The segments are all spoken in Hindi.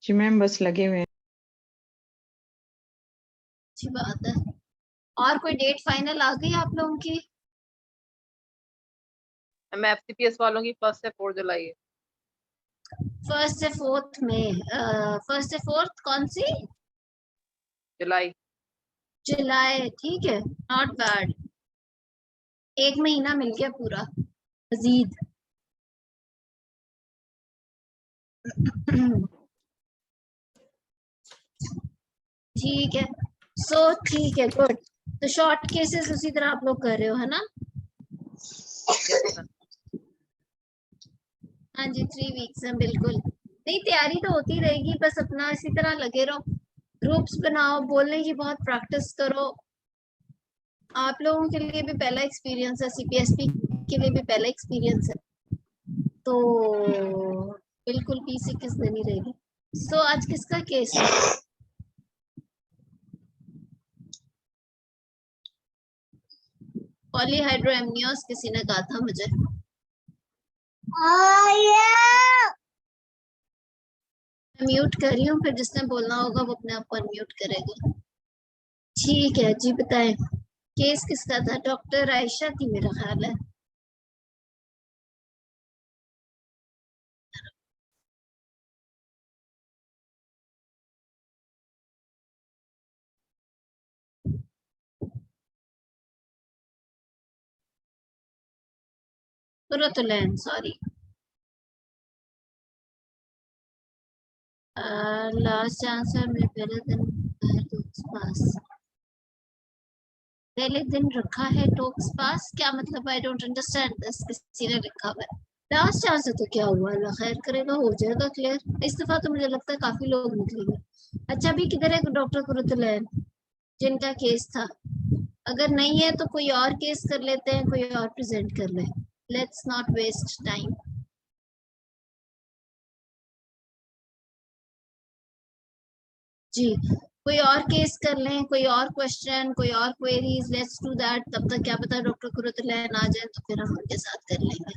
जी मैम, बस लगे हुए हैं। अच्छी बात है। और कोई डेट फाइनल आ गई आप लोगों की? मैम एफसीपीएस वालों की 1 से 4 जुलाई है। 1 से 4 में 1 से 4 कौन सी? जुलाई। जुलाई, ठीक है, नॉट बैड। 1 महीना मिल गया पूरा मजीद। ठीक है, ठीक है, गुड। तो शॉर्ट केसेस उसी तरह आप लोग कर रहे हो, है ना? हाँ जी, 3 वीक्स है, बिल्कुल। नहीं, तैयारी तो होती रहेगी, बस अपना इसी तरह लगे रहो, ग्रुप्स बनाओ, बोलने की बहुत प्रैक्टिस करो। आप लोगों के लिए भी पहला एक्सपीरियंस है, सीपीएसपी के लिए भी पहला एक्सपीरियंस है, तो बिल्कुल पीसी किस नहीं रहेगी। आज किसका केस है? पॉलीहाइड्रोएमनियोस किसी ने कहा था मुझे। म्यूट कर रही हूँ, फिर जिसने बोलना होगा वो अपने आप को अनम्यूट करेगा। ठीक है जी, बताएं केस किसका था? डॉक्टर आयशा थी मेरा ख्याल है। कुरतुलैन, सॉरी। लास्ट आंसर में पहले दिन पास, पहले दिन रखा है टॉक्स पास, क्या मतलब? I don't understand this. किसी ने लिखा हुआ है लास्ट चांस है, तो क्या हुआ, अल्लाह खैर करेगा, हो जाएगा क्लियर। इस दफा तो मुझे लगता है काफी लोग निकलेंगे। अच्छा, अभी किधर है डॉक्टर कुरतुलैन जिनका केस था? अगर नहीं है तो कोई और केस कर लेते हैं, कोई और प्रेजेंट कर ले। Let's not waste time. जी, कोई और केस कर लें, कोई और क्वेश्चन, कोई और क्वेरीज, लेट्स डू दैट। तब तक क्या पता डॉक्टर कुरतुलैन आ जाए, तो फिर हम उनके साथ कर लेंगे।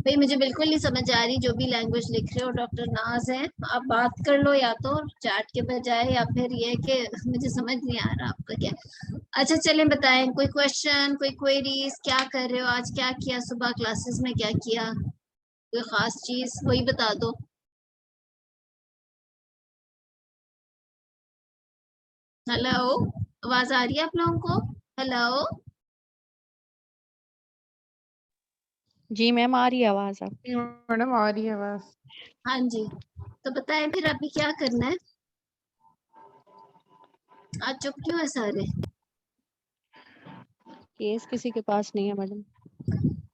भाई मुझे बिल्कुल नहीं समझ आ रही जो भी लैंग्वेज लिख रहे हो डॉक्टर नाज है, आप बात कर लो या तो चैट के बजाय, या फिर ये कि मुझे समझ नहीं आ रहा आपका क्या। अच्छा चलें, बताएं कोई क्वेश्चन, कोई क्वेरीज, क्या कर रहे हो आज, क्या किया सुबह क्लासेस में, क्या किया, कोई खास चीज वही बता दो। हेलो, आवाज आ रही है आप लोगों को? हेलो, जी मैम, आ रही है आवाज आप? मैडम आ रही है आवाज। हाँ जी, तो बताएं फिर अभी क्या करना है? आज चुप क्यों है सारे? केस किसी के पास नहीं है मैडम।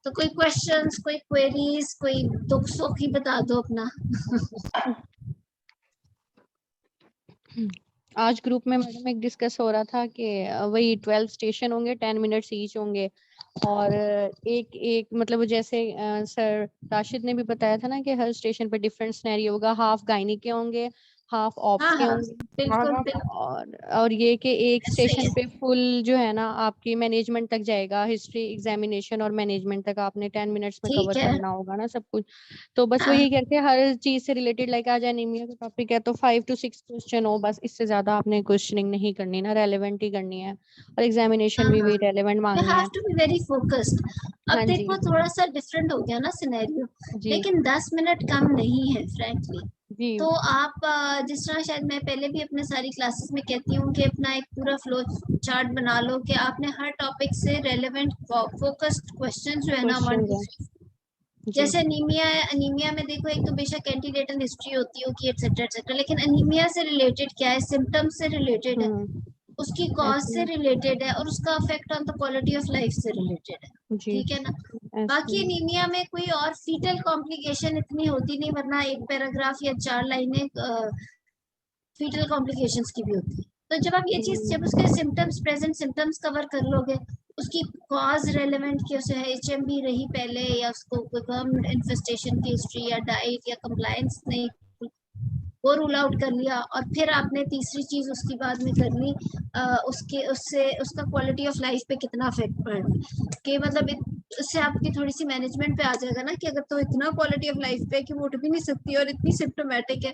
तो कोई क्वेश्चंस, कोई क्वेरीज, कोई दुख सुख ही बता दो अपना। आज ग्रुप में मैडम एक डिस्कस हो रहा था कि वही 12 स्टेशन होंगे, 10 मिनट्स ईच होंगे, और एक एक मतलब जैसे सर राशिद ने भी बताया था ना कि हर स्टेशन पे डिफरेंट सिनेरियो होगा, हाफ गायनी के होंगे, हाफ ऑप्स हाँ के हाँ, होंगे, बिल्कुल बिल्कुल और ये कि एक सही स्टेशन है। पे फुल जो है ना आपकी मैनेजमेंट तक जाएगा, हिस्ट्री, एग्जामिनेशन और मैनेजमेंट तक आपने 10 मिनट्स में ठीक कवर है। करना होगा ना सब कुछ। तो बस हाँ वही करके हर चीज से रिलेटेड, लाइक आज एनीमिया का टॉपिक है तो 5 to 6 क्वेश्चन हो, बस इससे ज्यादा आपने क्वेश्चनिंग नहीं करनी ना, रेलेवेंट ही करनी है, और एग्जामिनेशन हाँ भी हाँ, वही रेलेवेंट यू मांगना हैव है। To be very focused. अब हाँ जी। देखो थोड़ा सा डिफरेंट हो गया ना सिनेरियो, जी लेकिन 10 मिनट कम नहीं है फ्रैंकली। जी। तो आप जिस तरह शायद मैं पहले भी अपने सारी क्लासेस में कहती हूँ कि अपना एक पूरा फ्लो चार्ट बना लो कि आपने हर टॉपिक से रेलेवेंट फोकस्ड क्वेश्चन जो है ना 1 क्वेश्चन टू है। 3। जी जैसे अनीमिया है, अनीमिया में देखो एक तो बेशक एंटीनेटल हिस्ट्री होती होगी एटसेट्रा एटसेट्रा, लेकिन अनीमिया से रिलेटेड क्या है, सिम्टम्स से रिलेटेड है, उसकी कॉज से ऐसे। रिलेटेड है, और उसका effect on the quality of life से रिलेटेड है। जी ठीक है ना? ऐसे। बाकी अनीमिया में कोई और फीटल कॉम्प्लिकेशन इतनी होती नहीं, वरना एक पैराग्राफ या 4 लाइनें फीटल कॉम्प्लिकेशंस की भी होती है। तो जब आप ये चीज, जब उसके सिम्टम्स, प्रेजेंट सिम्टम्स कवर कर लोगे, उसकी कॉज रेलेवेंट की उसे एचएमबी रही पहले, या उसको कोई वर्म इन्फेस्टेशन की हिस्ट्री या डाइट या कंप्लायंस नहीं, वो रूल आउट कर लिया, और फिर आपने तीसरी चीज उसकी बाद में कर ली, उसके उससे उसका क्वालिटी ऑफ लाइफ पे कितना इफेक्ट पड़ रहा है, कि मतलब उससे आपकी थोड़ी सी मैनेजमेंट पे आ जाएगा ना कि अगर तो इतना क्वालिटी ऑफ लाइफ पे है कि वो उठ भी नहीं सकती और इतनी सिम्टोमेटिक है,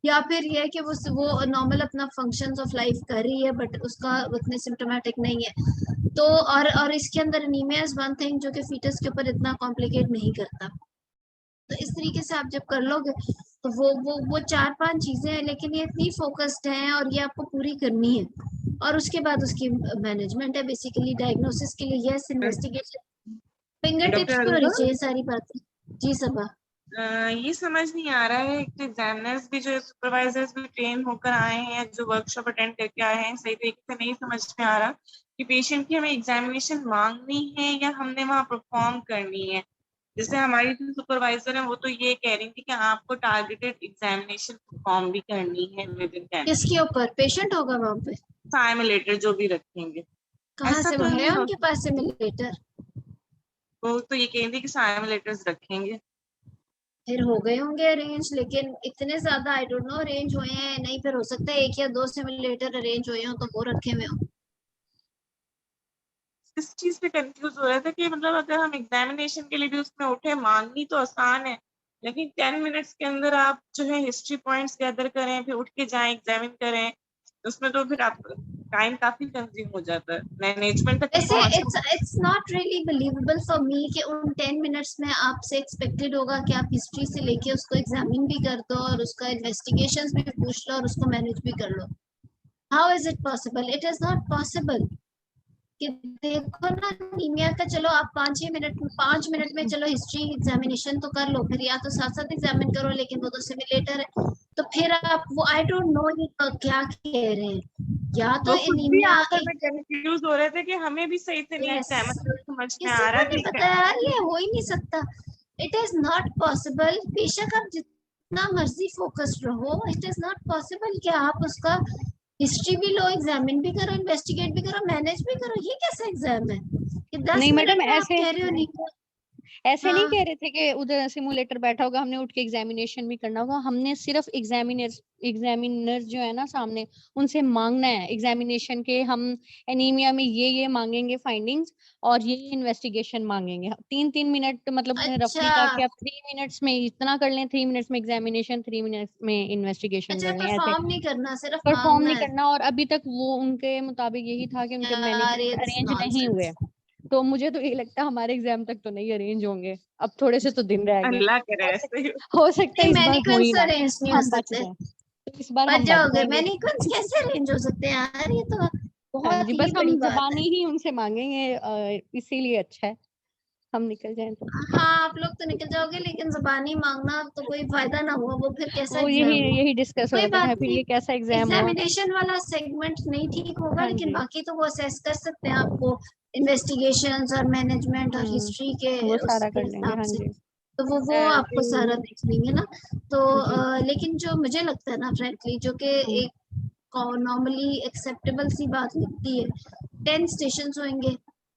या फिर ये है कि वो नॉर्मल अपना फंक्शंस ऑफ लाइफ कर रही है बट उसका उतने सिम्टोमेटिक नहीं है। तो और इसके अंदर एनीमिया इज वन थिंग जो कि फीटस के ऊपर इतना कॉम्प्लिकेट नहीं करता। तो इस तरीके से आप जब कर लोगे तो वो 4-5 चीजें हैं, लेकिन ये इतनी फोकस्ड हैं और ये आपको पूरी करनी है। और उसके बाद उसकी मैनेजमेंट है बेसिकली डायग्नोसिस के लिए। Yes, investigation finger tips doctor पे होनी अरुणा, चाहिए सारी बातें। जी सबा। ये समझ नहीं आ रहा है कि एग्जामिनर्स भी जो सुपरवाइजर्स भी ट्रेन होकर आए हैं या जो वर्कशॉप अटेंड करके आए हैं, सही तरीके से नहीं समझ में आ रहा कि पेशेंट की हमें एग्जामिनेशन मांगनी है या हमने वहाँ परफॉर्म करनी है। जैसे हमारी जो सुपरवाइजर है वो तो ये कह रही थी कि आपको टारगेटेड एग्जामिनेशन परफॉर्म भी करनी है विद इन 10 किसके ऊपर पेशेंट होगा वहाँ पे? सिमुलेटर जो भी रखेंगे। कहाँ ऐसा से तो है नहीं हो उनके पास सिमुलेटर? वो तो ये कह रही थी कि सिमुलेटर्स रखेंगे। फिर हो गए होंगे अरेंज, लेकिन इतने ज्यादा आई डोंट नो अरेंज हुए हैं नहीं। फिर हो सकता है 1 या 2 सिमुलेटर अरेंज हुए हो तो वो रखे हुए हो। इस चीज पे कंफ्यूज हो रहा था कि मतलब अगर हम एग्जामिनेशन के लिए भी उसमें उठे, मांगनी तो आसान है लेकिन 10 मिनट्स के अंदर आप जो है हिस्ट्री पॉइंट्स गैदर करें फिर उठ के जाएं एग्जामिन करें, उसमें तो फिर आप टाइम काफी कंज्यूम हो जाता है। मैनेजमेंट तक वैसे पहुंचना it's not really believable for me कि उन 10 मिनट्स में आपसे एक्सपेक्टेड होगा कि आप हिस्ट्री से लेके उसको एग्जामिन भी कर दो और उसका इन्वेस्टिगेशंस भी पूछ लो और उसको मैनेज भी कर लो। How is it possible? It is not possible कि देखो ना नीमिया का, चलो आप 5 मिनट में चलो हिस्ट्री एग्जामिनेशन तो कर लो, फिर या तो साथ साथ एग्जामिन करो, लेकिन वो तो सिमुलेटर है। तो फिर आप वो आई डोंट नो ये क्या कह रहे हैं, या तो वो खुद भी एनीमिया आंसर में कंफ्यूज हो रहे थे कि हमें भी सही से नहीं यस, मतलब समझ में किसी आ रहा को नहीं कि पता यार, ये हो ही नहीं सकता। It is not possible. बेशक आप जितना मर्जी फोकस्ड रहो, इट इज नॉट पॉसिबल कि आप उसका हिस्ट्री भी लो, एग्जामिन भी करो, इन्वेस्टिगेट भी करो, मैनेज भी करो। ये कैसा एग्जाम है कि 10 नहीं मिनट मैडम, में आप ऐसे कह रहे हो? नहीं ऐसे नहीं हाँ कह रहे थे कि उधर सिमुलेटर बैठा होगा, हमने उठ के एग्जामिनेशन भी करना होगा। हमने सिर्फ एग्जामिनर जो है ना सामने, उनसे मांगना है एग्जामिनेशन के, हम एनीमिया में ये मांगेंगे फाइंडिंग्स और ये इन्वेस्टिगेशन मांगेंगे। 3-3 मिनट मतलब उन्होंने रफली कहा अच्छा कि आप 3 मिनट्स में इतना कर लें, 3 मिनट्स में एग्जामिनेशन, 3 मिनट्स में इन्वेस्टिगेशन अच्छा, कर लें। ऐसे परफॉर्म नहीं करना, सिर्फ परफॉर्म मांगना नहीं है। करना। और अभी तक वो उनके मुताबिक यही था कि उनके यार मैनेजमेंट इट्स अरेंज नहीं हुए। नॉनसेंस। तो मुझे तो यही लगता है हमारे एग्जाम तक तो नहीं अरेंज होंगे। अब थोड़े से तो दिन रह गए, अल्लाह करे ऐसे ही। हो सकता है इस बार हो मैनिक्विंस ही ना, अरेंज नहीं हो हम बच सकते, जाएं। तो इस बार बच हम बच जाओगे। जाएंगे। मैनिक्विंस कैसे अरेंज हो सकते हैं यार? ये तो हाँ बहुत जी, ही बस हम बड़ी बात है। जबानी ही उनसे मांगेंगे, इसीलिए अच्छा है हम निकल जाएं तो। हाँ आप लोग तो निकल जाओगे, लेकिन जुबानी मांगना तो कोई फायदा ना हुआ, वो फिर कैसा वो यही एग्जाम हुआ? यही डिस्कस हो कोई रहा था बात कि फिर नहीं, ये कैसा एग्जाम हुआ। एग्जामिनेशन वाला सेगमेंट नहीं ठीक होगा, हाँ लेकिन जी। बाकी तो वो असेस कर सकते हैं आपको, इन्वेस्टिगेशंस और मैनेजमेंट और हिस्ट्री के वो सारा उसके कर लेंगे। हिसाब हाँ से। जी। तो वो आपको सारा देख लेंगे ना। तो जी। लेकिन जो मुझे लगता है ना फ्रेंकली, जो कि एक नॉर्मली एक्सेप्टेबल सी बात लगती है, 10 स्टेशन होंगे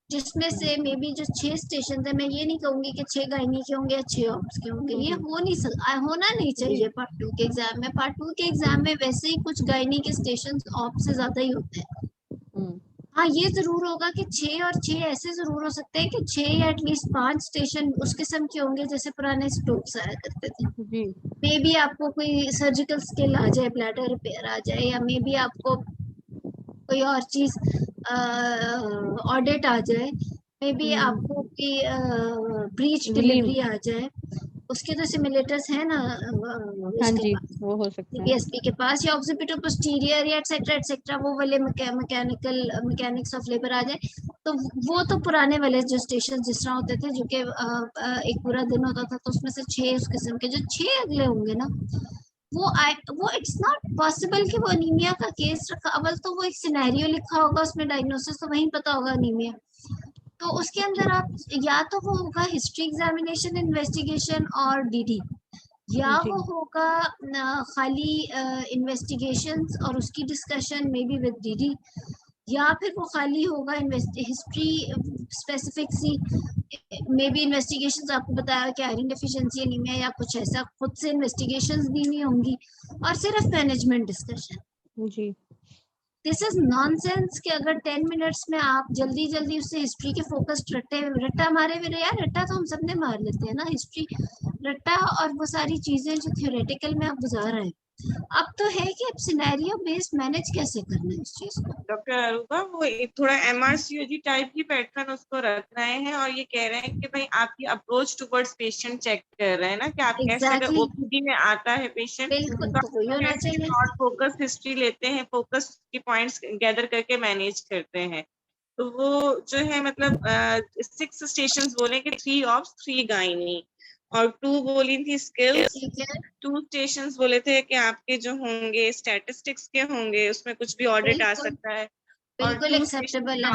जिसमें से मे बी जो 6 स्टेशन है, मैं ये नहीं कहूंगी कि 6 गायनी के होंगे या 6 ऑप्स के होंगे, ये हो नहीं सकता, होना नहीं चाहिए पार्ट 2 के एग्जाम में। पार्ट 2 के एग्जाम में वैसे ही कुछ गायनी के स्टेशन ऑप से ज्यादा ही होते हैं। हाँ ये जरूर होगा कि 6 और 6 ऐसे जरूर हो सकते हैं कि 6 या एटलीस्ट 5 स्टेशन उस किस्म के होंगे जैसे पुराने स्ट्रोक्स आया करते थे। जी। मे बी आपको कोई सर्जिकल स्किल आ जाए, ब्लैडर रिपेयर आ जाए, या मे बी आपको कोई और चीज ऑडिट आ जाए, मे बी आपको की ब्रीच विलीन। डिलीवरी आ जाए। उसके तो सिमुलेटर्स है ना हाँ इसके जी, पास, वो हो सकता है। DPSP के पास, या ऑक्सीपिटल पोस्टीरियर या एटसेट्रा वो वाले मैकेनिक्स ऑफ लेबर आ जाए। तो वो तो पुराने वाले जो स्टेशन जिस तरह होते थे, जो कि एक पूरा दिन होता था, तो उसमें से 6 उस किस्म के, जो 6 अगले होंगे ना, वो इट्स नॉट पॉसिबल कि वो अनीमिया का केस रखा। अव्वल तो वो एक सिनेरियो लिखा होगा, उसमें डायग्नोसिस तो वहीं पता होगा अनीमिया, तो उसके अंदर आप या तो वो होगा हिस्ट्री एग्जामिनेशन इन्वेस्टिगेशन और DD, या जी। वो होगा खाली इन्वेस्टिगेशंस और उसकी discussion maybe with DD, या फिर वो खाली होगा हिस्ट्री स्पेसिफिक सी, मे बी इन्वेस्टिगेशंस आपको बताया कि आयरन डेफिशिएंसी एनीमिया या कुछ ऐसा, खुद से इन्वेस्टिगेशंस भी नहीं होंगी, और सिर्फ मैनेजमेंट डिस्कशन। जी। दिस इज नॉनसेंस कि अगर 10 मिनट्स में आप जल्दी जल्दी उससे हिस्ट्री के फोकस्ड रट्टा मारे हुए यार, रट्टा तो हम सब ने मार लेते हैं ना, हिस्ट्री रट्टा और वो सारी चीजें जो थ्योरेटिकल में आप गुजार रहे हैं। अब तो है कि अब सिनेरियो बेस्ड मैनेज कैसे करना है इस चीज को। डॉक्टर अरूबा वो एक थोड़ा MRCOG टाइप की पैटर्न उसको रख रहे हैं और ये कह रहे हैं कि भाई आपकी अप्रोच टुवर्ड्स पेशेंट चेक कर रहे हैं ना कि आप कैसे अगर Exactly. OPD में आता है पेशेंट बिल्कुल, तो तो वही होना चाहिए। शॉर्ट फोकस हिस्ट्री लेते हैं, फोकस की पॉइंट्स गैदर करके मैनेज करते हैं। तो वो जो है मतलब 6 स्टेशंस बोले कि 3 ऑप्स 3 गायनी और 2 बोली थी स्किल्स, ठीक है, 2 स्टेशंस बोले थे कि आपके जो होंगे स्टैटिस्टिक्स के होंगे, उसमें कुछ भी ऑडिट आ बिल्कुल सकता है और बिल्कुल 2 स्टेशन एक्सेप्टेबल है।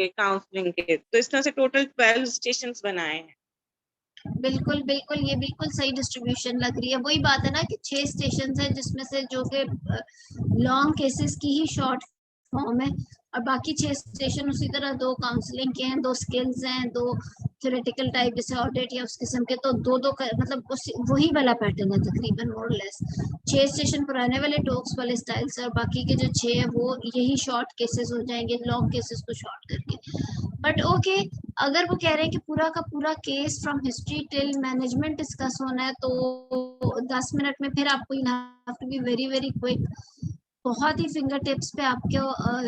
काउंसलिंग के तो इस तरह से टोटल 12 स्टेशंस बनाए हैं। बिल्कुल बिल्कुल, ये बिल्कुल सही डिस्ट्रीब्यूशन लग रही है। वही बात है ना कि 6 स्टेशन है जिसमें से जो कि लॉन्ग केसेस की ही शॉर्ट फॉर्म है और बाकी 6 स्टेशन उसी तरह 2 काउंसलिंग के हैं, 2 स्किल्स हैं, 2 थ्योरेटिकल टाइप जैसे ऑडिट या उस किस्म के, तो दो मतलब वही वाला पैटर्न है तकरीबन मोर लेस। 6 स्टेशन पुराने वाले टॉक्स वाले स्टाइल से और बाकी के जो 6 है वो यही शॉर्ट केसेस हो जाएंगे, लॉन्ग केसेस को शॉर्ट करके। बट ओके, अगर वो कह रहे हैं कि पूरा का पूरा case from history till management discuss होना है तो 10 मिनट में फिर आपको you have to be very very quick, बहुत ही फिंगर टिप्स पे आपको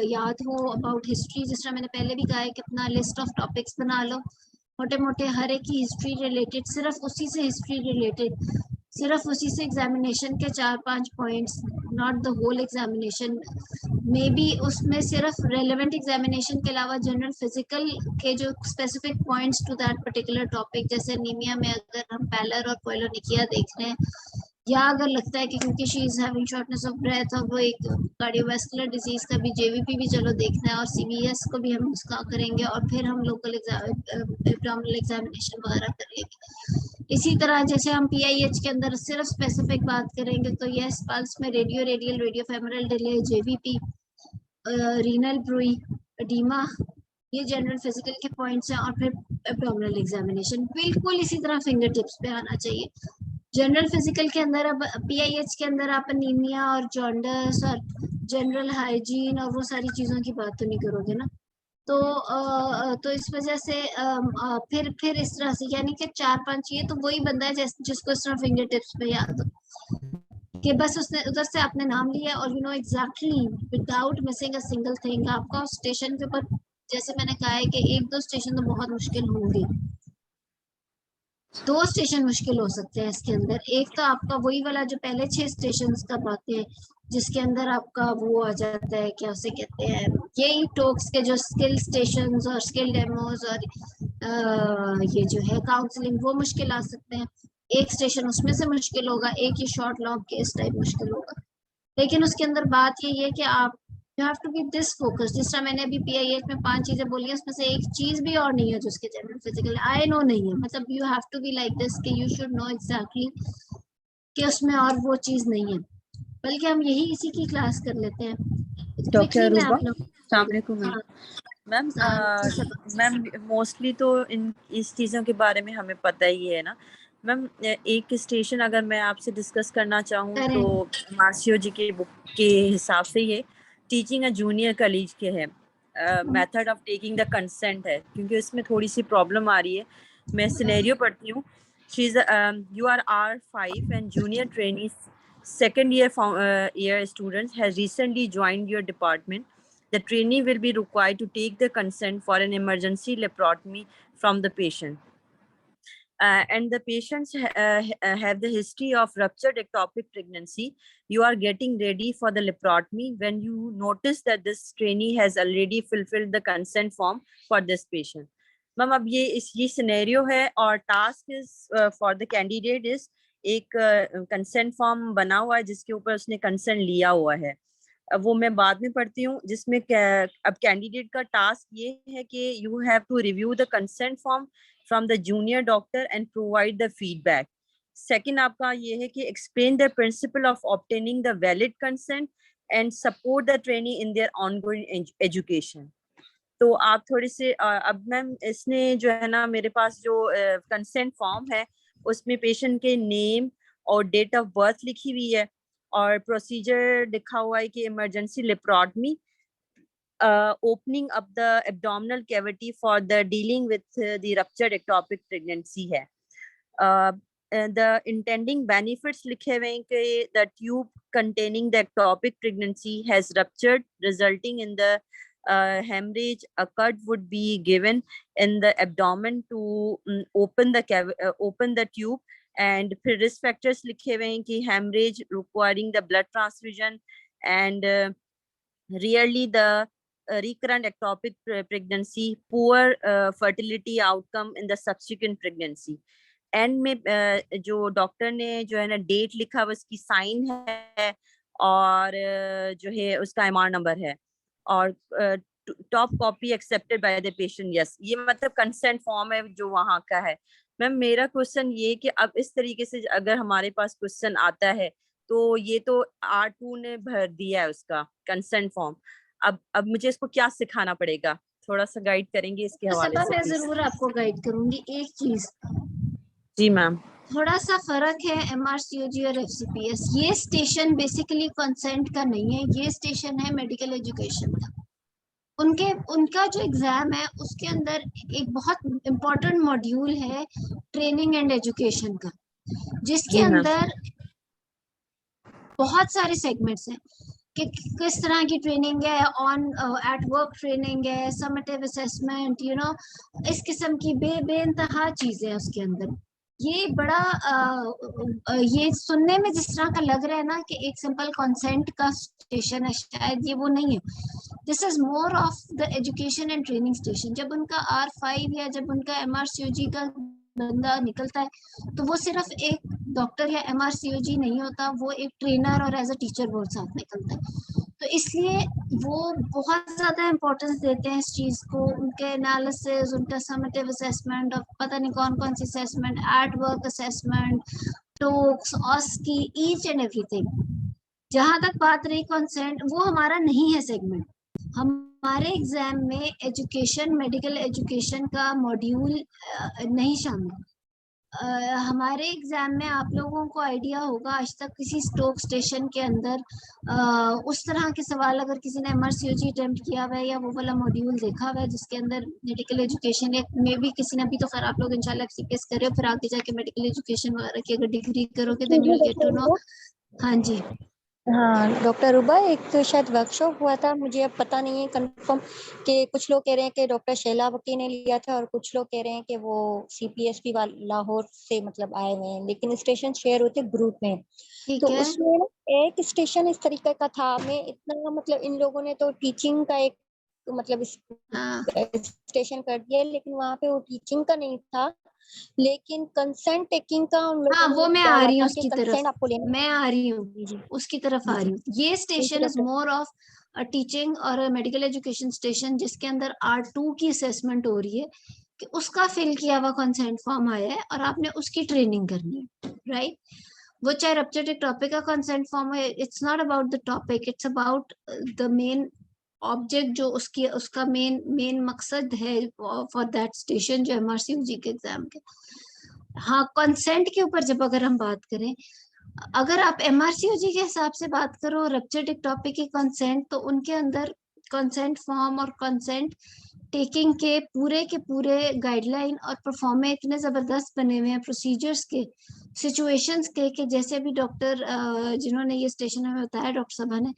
याद हो अबाउट हिस्ट्री। जिस तरह मैंने पहले भी कहा है कि अपना लिस्ट ऑफ टॉपिक्स बना लो, मोटे मोटे हर एक की हिस्ट्री रिलेटेड, सिर्फ उसी से हिस्ट्री रिलेटेड, सिर्फ उसी से एग्जामिनेशन के 4-5 points, not the whole examination. Maybe उसमें सिर्फ रेलेवेंट एग्जामिनेशन के अलावा जनरल फिजिकल के जो specific points to that particular topic, जैसे एनीमिया में अगर हम पैलर और कोइलोनिकिया देख रहे हैं, या अगर लगता है कि क्योंकि she is having shortness of breath और वो एक कार्डियोवास्कुलर डिजीज का भी जेवीपी भी चलो देखना है और सीवीएस को भी हम उसका करेंगे और फिर हम लोकल एब्डोमिनल एग्जामिनेशन वगैरह करेंगे। इसी तरह जैसे हम पीआईएच के अंदर सिर्फ स्पेसिफिक बात करेंगे तो यस, पल्स में radio radial radio femoral delay, JVP, renal bruit, oedema, ये जनरल फिजिकल के पॉइंट्स हैं और फिर एब्डोमिनल एग्जामिनेशन बिल्कुल इसी तरह फिंगर टिप्स पे आना चाहिए। जनरल फिजिकल के अंदर अब पीआईएच के अंदर आप अनीमिया और जॉन्डस और जनरल हाइजीन और वो सारी चीजों की बात तो नहीं करोगे ना। तो इस वजह से फिर इस तरह से यानी कि 4-5 ये तो वही बंदा है जिसको इस तरह फिंगर टिप्स पे याद हो कि बस उसने उधर से आपने नाम लिया और you know exactly without missing a single thing. आपका उस स्टेशन के ऊपर जैसे मैंने कहा है कि 1-2 स्टेशन तो बहुत मुश्किल होंगे, 2 स्टेशन मुश्किल हो सकते हैं इसके अंदर। एक तो आपका वही वाला जो पहले 6 स्टेशन का बातें हैं जिसके अंदर आपका वो आ जाता है, क्या उसे कहते हैं, यही टॉक्स के जो स्किल स्टेशंस और स्किल डेमोज और ये जो है काउंसलिंग, वो मुश्किल आ सकते हैं। एक स्टेशन उसमें से मुश्किल होगा, एक ही शॉर्ट लॉन्ग केस टाइप मुश्किल होगा। लेकिन उसके अंदर बात यही है कि आप you have to be this focus. जिस तरह मैंने अभी पीआईएच में 5 चीजें बोली हैं उसमें से एक चीज भी और नहीं है जो उसके जनरल फिजिकल आई नो नहीं है, मतलब you have to be like this कि यू शुड नो एग्जैक्टली कि उसमें और वो चीज नहीं है, बल्कि हम यही इसी की क्लास कर लेते हैं। डॉक्टर Quickly मैं अरूबा, आप लोग अस्सलाम वालेकुम मैम। हाँ मैम मैम मोस्टली तो इस चीज़ों के बारे में हमें पता ही है ना मैम। एक स्टेशन अगर मैं आपसे डिस्कस करना चाहूँ तो मार्सियो जी के बुक के हिसाब से ये टीचिंग अ जूनियर कॉलेज के है, method of taking the consent है, क्योंकि इसमें थोड़ी सी प्रॉब्लम आ रही है। मैं सिनेरियो पढ़ती हूँ। She is you are R5 and junior trainee second year students has recently joined your department. The trainee will be required to take the consent for an emergency laparotomy from the patient. And the patients have the history of ruptured ectopic pregnancy. You are getting ready for the laparotomy when you notice that this trainee has already fulfilled the consent form for this patient. Ma'am अब ये सिनेरियो है और task is for the candidate is एक कंसेंट फॉर्म बना हुआ है जिसके ऊपर उसने कंसेंट लिया हुआ है। अब वो मैं बाद में पढ़ती हूँ जिसमें अब कैंडिडेट का टास्क ये है कि you have to review the consent form from the junior doctor and provide the feedback. Second आपका ये है कि explain the principle of obtaining the valid consent and support the trainee in their ongoing education. तो आप थोड़े से अब मैम इसने जो है ना मेरे पास जो कंसेंट फॉर्म है उसमें पेशेंट के नेम और डेट ऑफ बर्थ लिखी हुई है और प्रोसीजर लिखा हुआ है कि emergency laparotomy opening up the abdominal cavity for the dealing with the ruptured ectopic pregnancy है. And the intending benefits लिखे हुए हैं कि the tube containing the ectopic pregnancy has ruptured, resulting in the hemorrhage. A cut would be given in the abdomen to open the tube. And फिर risk factors लिखे हुए हैं कि hemorrhage requiring the blood transfusion, and rarely the recurrent ectopic pregnancy, poor fertility outcome in the subsequent pregnancy. And में जो डॉक्टर ने जो है ना डेट लिखा हुआ उसकी साइन है और जो है उसका MR नंबर है और top copy accepted by the patient. Yes, ये मतलब कंसेंट फॉर्म है जो वहाँ का है. मैम मेरा क्वेश्चन ये कि अब इस तरीके से अगर हमारे पास क्वेश्चन आता है तो ये तो R2 ने भर दिया है उसका कंसेंट फॉर्म. अब मुझे इसको क्या सिखाना पड़ेगा, थोड़ा सा गाइड करेंगे इसके हवाले से. मैं जरूर आपको गाइड करूंगी. एक चीज जी मैम, थोड़ा सा फर्क है MRCOG और FCPS. ये स्टेशन बेसिकली कंसेंट का नहीं है, ये स्टेशन है मेडिकल एजुकेशन का. उनका जो एग्जाम है उसके अंदर एक बहुत इम्पोर्टेंट मॉड्यूल है ट्रेनिंग एंड एजुकेशन का, जिसके अंदर बहुत सारे सेगमेंट्स हैं कि किस तरह की ट्रेनिंग है, ऑन एट वर्क ट्रेनिंग है, समेटिव असेसमेंट, इस किस्म की बेइंतहा चीजें हैं उसके अंदर. ये बड़ा ये सुनने में जिस तरह का लग रहा है ना कि एक सिंपल कंसेंट का स्टेशन है, शायद ये वो नहीं है. This is more of the education and training station. जब उनका R5 या जब उनका MRCOG का बंदा निकलता है तो वो सिर्फ एक डॉक्टर या MRCOG नहीं होता, वो एक ट्रेनर और एज अ टीचर बहुत साथ निकलता है. तो इसलिए वो बहुत ज्यादा इम्पोर्टेंस देते हैं इस चीज को. उनके एनालिसिस, उनका समेटिव असेसमेंट और पता नहीं कौन कौन सी assessment, at work assessment, TOACS, OSCE, each and everything. जहां तक बात रही कंसेंट, वो हमारा नहीं है सेगमेंट. हमारे एग्जाम में एजुकेशन, मेडिकल एजुकेशन का मॉड्यूल नहीं शामिल. हमारे एग्जाम में आप लोगों को आइडिया होगा, आज तक किसी स्टोक स्टेशन के अंदर उस तरह के सवाल अगर किसी ने MRCOG अटेम्प्ट किया हुआ है या वो वाला मॉड्यूल देखा हुआ है जिसके अंदर मेडिकल एजुकेशन या मे भी किसी ने, अभी तो खैर आप लोग इंशाल्लाह FCPS कर रहे हो, फिर आगे जाके मेडिकल एजुकेशन वगैरह की अगर डिग्री करोगे then you get to know. हाँ जी, हाँ डॉक्टर रुबा, एक तो शायद वर्कशॉप हुआ था, मुझे अब पता नहीं है कंफर्म, कि कुछ लोग कह रहे हैं कि डॉक्टर शैलावती ने लिया था और कुछ लोग कह रहे हैं कि वो CPSP लाहौर से मतलब आए हुए हैं, लेकिन स्टेशन शेयर होते ग्रुप में. ठीक तो है. उसमें एक स्टेशन इस तरीके का था, मैं इतना मतलब इन लोगों ने तो टीचिंग का एक मतलब स्टेशन कर दिया, लेकिन वहाँ पे वो टीचिंग का नहीं था, लेकिन कंसेंट टेकिंग का उन लोगों ने वो मैं आ रही हूँ उसकी कंसेंट आपको लेना. मैं आ रही हूँ उसकी तरफ आ रही हूँ. ये station is more of a teaching और मेडिकल एजुकेशन स्टेशन, जिसके अंदर R2 की असेसमेंट हो रही है कि उसका फिल किया हुआ कंसेंट फॉर्म आया है और आपने उसकी ट्रेनिंग करनी है, राइट. वो चाहे रप्चर्ड टॉपिक का कंसेंट फॉर्म है, it's not about the topic, it's about the main object, जो उसका मेन मकसद है फॉर दैट स्टेशन जो MRCOG के एग्जाम के. हाँ, कंसेंट के ऊपर जब अगर हम बात करें, अगर आप MRCOG के हिसाब से बात करो रप्चर्ड टॉपिक की कंसेंट, तो उनके अंदर कंसेंट फॉर्म और कंसेंट टेकिंग के पूरे गाइडलाइन और परफॉर्मे इतने जबरदस्त बने हुए हैं प्रोसीजर्स के, सिचुएशंस के, कि जैसे अभी डॉक्टर जिन्होंने ये स्टेशन हमें बताया, डॉक्टर साहब ने,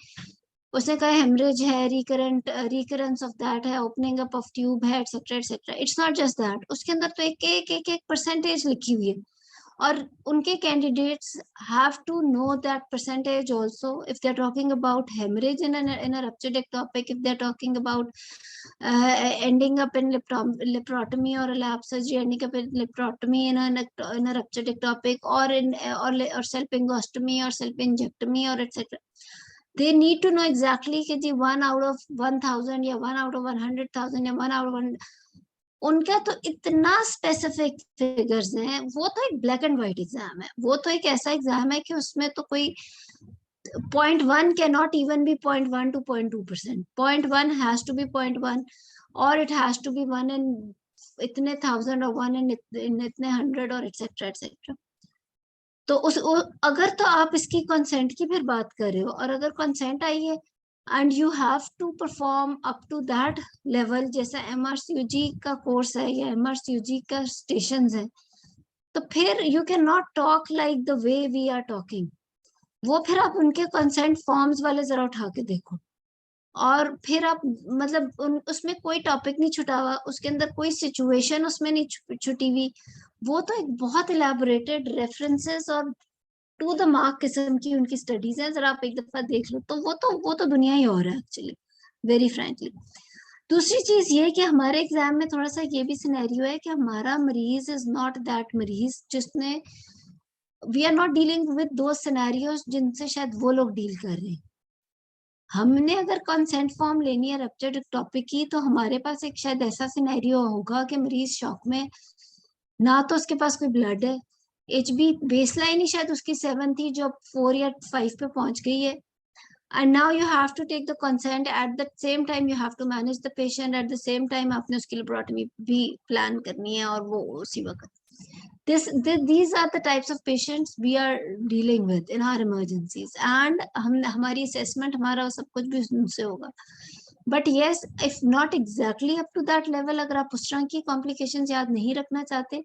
उसने कहा हेमरेज है, रिकरेंस ऑफ दैट है, ओपनिंग अप ऑफ ट्यूब है, etcetera etcetera. It's not just that, उसके अंदर तो एक परसेंटेज लिखी हुई है और उनके candidates have to know that percentage also if they are talking about haemorrhage in a ruptured ectopic, if they are talking about ending up in laparotomy or a lap surgery, ending up in laparotomy in a ruptured ectopic, or salpingostomy or salpingectomy or etc. They need to know exactly कि जी 1 out of 1000 या 1 out of 100,000 या 1 out of 100, उनका तो इतना स्पेसिफिक फिगर्स हैं. वो तो एक ब्लैक एंड व्हाइट एग्जाम है, वो तो एक ऐसा एग्जाम है कि उसमें तो कोई 0.1 cannot even be 0.1 to 0.2%. 0.1 has to be 0.1 or it has to be 1 in इतने 1000 or 1 in इतने 100 और एटसेट्रा एटसेट्रा. तो अगर तो आप इसकी कंसेंट की फिर बात कर रहे हो, और अगर कंसेंट आई है and you have to perform up to that level. जैसा MRCUG का कोर्स है या MRCUG का स्टेशन है, तो फिर you can not talk like the way we are talking. वो फिर आप उनके कंसेंट फॉर्म्स वाले जरा उठा के देखो, और फिर आप मतलब उसमें कोई टॉपिक नहीं छुटा हुआ, उसके अंदर कोई सिचुएशन उसमें नहीं छुटी हुई। वो तो एक बहुत इलेबोरेटेड रेफरेंसेस और टू द मार्क किस्म की उनकी स्टडीज है। जरा आप एक दफा देख लो तो वो तो दुनिया ही और है एक्चुअली, वेरी फ्रैंकली। दूसरी चीज ये कि हमारे एग्जाम में थोड़ा सा ये भी सिनेरियो है कि हमारा मरीज इज नॉट दैट मरीज जिसने, we are not dealing with दो सिनेरियोज जिनसे शायद वो लोग डील कर रहे हैं। हमने अगर कंसेंट फॉर्म लेनी है रप्चर टॉपिक की, तो हमारे पास एक शायद ऐसा सिनेरियो होगा कि मरीज शॉक में, ना तो उसके पास कोई ब्लड है, HB बेसलाइन ही शायद उसकी 7 थी जो 4 या 5 पे पहुंच गई है, and now you have to take the consent, at the same time you have to manage the patient, at the same time आपने उसकी लेबोरेटमी भी प्लान करनी है और वो उसी वक्त। These are the types of patients we are dealing with in our emergencies, and हमारी assessment हमारा सब कुछ भी उनसे होगा। But yes, if not exactly up to that level, अगर आप उस तरह की complications याद नहीं रखना चाहते,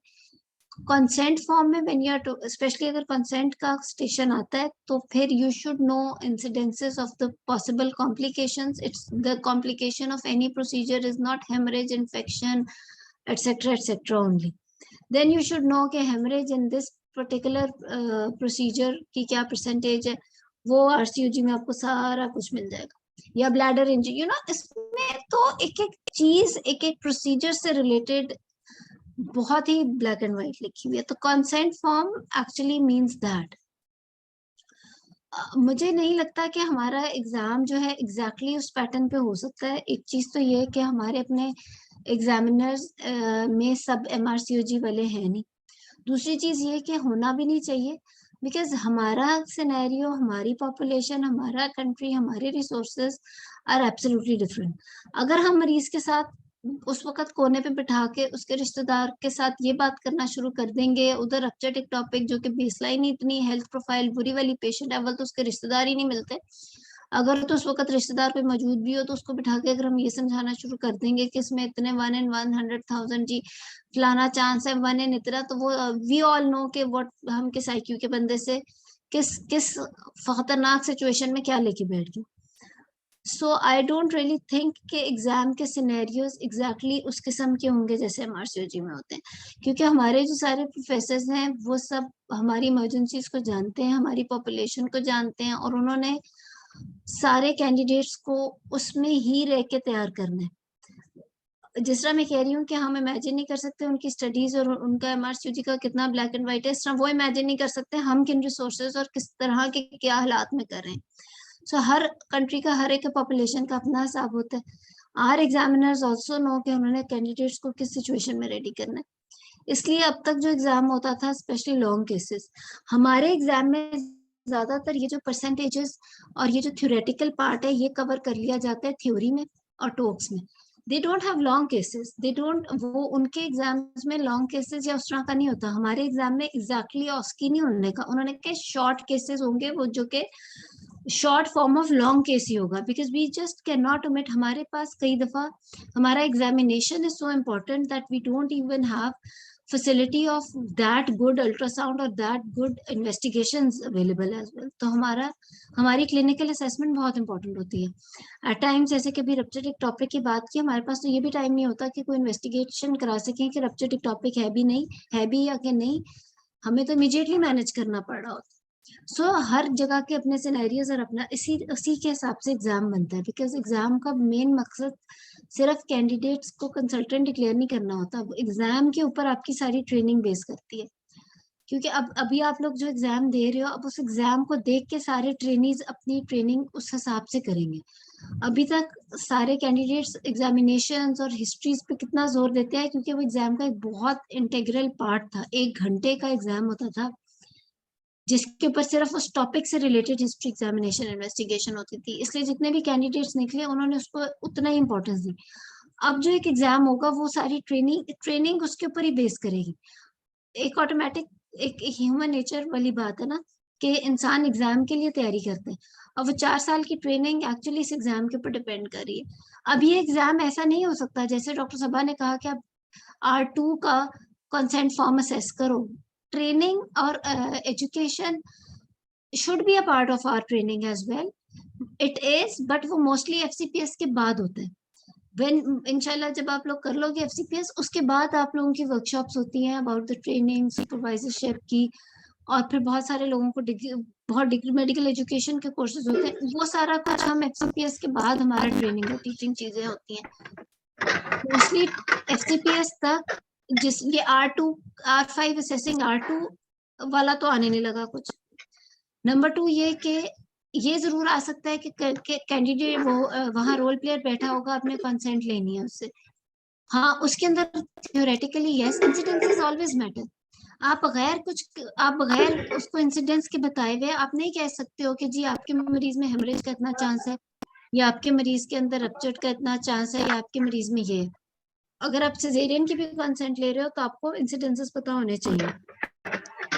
कंसेंट फॉर्म में when you are to, specially अगर कंसेंट का स्टेशन आता है, तो फिर you should know incidences of the possible complications. It's the complication of any procedure is not haemorrhage, infection, etcetera only. Then you should know कि haemorrhage in this particular procedure की क्या परसेंटेज है, वो RCUG में आपको सारा कुछ मिल जाएगा। या ब्लैडर इंजरी, यू नो, इसमें तो एक एक चीज एक एक प्रोसीजर से रिलेटेड बहुत ही ब्लैक एंड व्हाइट लिखी हुई है। तो consent form actually means that. मुझे नहीं लगता कि हमारा एग्जाम जो है एग्जैक्टली उस पैटर्न पे हो सकता है। एक चीज तो ये है कि हमारे अपने एग्जामिनर्स में सब MRCUG वाले हैं नहीं। दूसरी चीज ये कि होना भी नहीं चाहिए, बिकॉज हमारा सिनेरियो, हमारी पॉपुलेशन, हमारा कंट्री, हमारे रिसोर्सेज आर एब्सोल्युटली डिफरेंट। अगर हम मरीज के साथ उस वक्त कोने पे बिठा के उसके रिश्तेदार के साथ ये बात करना शुरू कर देंगे, उधर रप्चर एक टॉपिक जो कि बेसलाइन ही इतनी हेल्थ प्रोफाइल बुरी वाली पेशेंट है, तो उसके रिश्तेदार ही नहीं मिलते। अगर तो उस वक्त रिश्तेदार कोई मौजूद भी हो तो उसको बिठा के अगर हम ये समझाना शुरू कर देंगे कि इसमें इतने 1 in 100,000 जी फलाना चांस है, 1 in इतना, तो वो वी ऑल नो कि व्हाट हम किस IQ के बंदे से किस खतरनाक सिचुएशन में क्या लेके बैठ गए। सो आई डोंट रियली थिंक कि एग्जाम के सिनेरियोज एग्जैक्टली उस किस्म के होंगे जैसे MRCUG में होते हैं, क्योंकि हमारे जो सारे प्रोफेसर्स हैं वो सब हमारी इमरजेंसीज को जानते हैं, हमारी पॉपुलेशन को जानते हैं, और उन्होंने सारे कैंडिडेट्स को उसमें ही रह के तैयार करना है। जिस तरह मैं कह रही हूँ कि हम इमेजिन नहीं कर सकते उनकी स्टडीज और उनका MRCUG का कितना ब्लैक एंड व्हाइट है, इस तरह वो इमेजिन नहीं कर सकते हम किन रिसोर्सेज और किस तरह के क्या हालात में कर रहे हैं। सो हर कंट्री का हर एक पॉपुलेशन का अपना हिसाब होता है। आर एग्जामिनर्स आल्सो नो कि उन्होंने कैंडिडेट्स को किस सिचुएशन में रेडी करना है। इसलिए अब तक जो एग्जाम होता था, स्पेशली लॉन्ग केसेस, हमारे एग्जाम में ज्यादातर ये जो परसेंटेजेस और ये जो थ्योरेटिकल पार्ट है ये कवर कर लिया जाता है थ्योरी में और टॉक्स में। They don't have long cases, they don't, वो उनके एग्जाम्स में लॉन्ग केसेस या उस तरह का नहीं होता। हमारे एग्जाम में एग्जैक्टली ऑस्की नहीं होने का, उन्होंने कहा शॉर्ट केसेस होंगे, वो जो के short form of long case ही होगा, because we just can not omit. हमारे पास कई दफा हमारा examination is so important that we don't even have facility of that good ultrasound or that good investigations available as well. तो हमारी clinical assessment बहुत important होती है। At times जैसे कि अभी रप्चर एक टॉपिक की बात की, हमारे पास तो ये भी टाइम नहीं होता कि कोई इन्वेस्टिगेशन करा सकें कि रप्चर एक टॉपिक है भी नहीं, है भी या कि नहीं, हमें तो इमीडिएटली मैनेज करना पड़ रहा होता है। सो हर जगह के अपने सिनेरियोज और अपना उसी के हिसाब से एग्जाम बनता है, बिकॉज एग्जाम का मेन मकसद सिर्फ कैंडिडेट्स को कंसल्टेंट डिक्लेयर नहीं करना होता, एग्जाम के ऊपर आपकी सारी ट्रेनिंग बेस करती है। क्योंकि अब अभी आप लोग जो एग्जाम दे रहे हो, अब उस एग्जाम को देख के सारे ट्रेनीज अपनी ट्रेनिंग उस हिसाब से करेंगे। अभी तक सारे कैंडिडेट्स एग्जामिनेशंस और हिस्ट्रीज पे कितना जोर देते हैं, क्योंकि वो एग्जाम का एक बहुत इंटीग्रल पार्ट था। 1 घंटे का एग्जाम होता था जिसके ऊपर सिर्फ उस टॉपिक से रिलेटेड हिस्ट्री एग्जामिनेशन इन्वेस्टिगेशन होती थी, इसलिए जितने भी कैंडिडेट्स निकले उन्होंने उसको उतना ही इंपॉर्टेंस दी। अब जो एक एग्जाम होगा वो सारी ट्रेनिंग उसके ऊपर ही बेस करेगी। एक ऑटोमेटिक एक ह्यूमन नेचर वाली बात है ना कि इंसान एग्जाम के लिए तैयारी करते हैं, और वो 4 साल की ट्रेनिंग एक्चुअली इस एग्जाम के ऊपर डिपेंड कर रही है। अब ये एग्जाम ऐसा नहीं हो सकता, जैसे डॉक्टर सबा ने कहा कि आप R2 का कंसेंट फॉर्म असेस करो। ट्रेनिंग और education should be a part of our training as well. It is, but वो mostly FCPS के बाद होता है। When इंशाल्लाह जब आप लोग कर लोगे FCPS, उसके बाद आप लोगों की वर्कशॉप्स होती हैं अबाउट द ट्रेनिंग, सुपरवाइजरशिप की, और फिर बहुत सारे लोगों को बहुत डिग्री मेडिकल एजुकेशन के कोर्सेज होते हैं। वो सारा कुछ हम FCPS के बाद हमारा ट्रेनिंग और टीचिंग चीजें होती हैं। मोस्टली FCPS तक जिस ये R2 R5 असेसिंग R2 वाला तो आने नहीं लगा कुछ। नंबर 2 ये कि ये जरूर आ सकता है कि कैंडिडेट वो वहाँ रोल प्लेयर बैठा होगा, अपने कंसेंट लेनी है उससे। हाँ, उसके अंदर theoretically yes, incidences always matter. आप बगैर उसको इंसिडेंट्स के बताए हुए आप नहीं कह सकते हो कि जी आपके मरीज में हेमरेज का इतना चांस है, या आपके मरीज के अंदर रप्चर का इतना चांस है, या आपके मरीज में ये है। अगर आप सिजेरियन की भी कंसेंट ले रहे हो तो आपको इंसिडेंसेस पता होने चाहिए।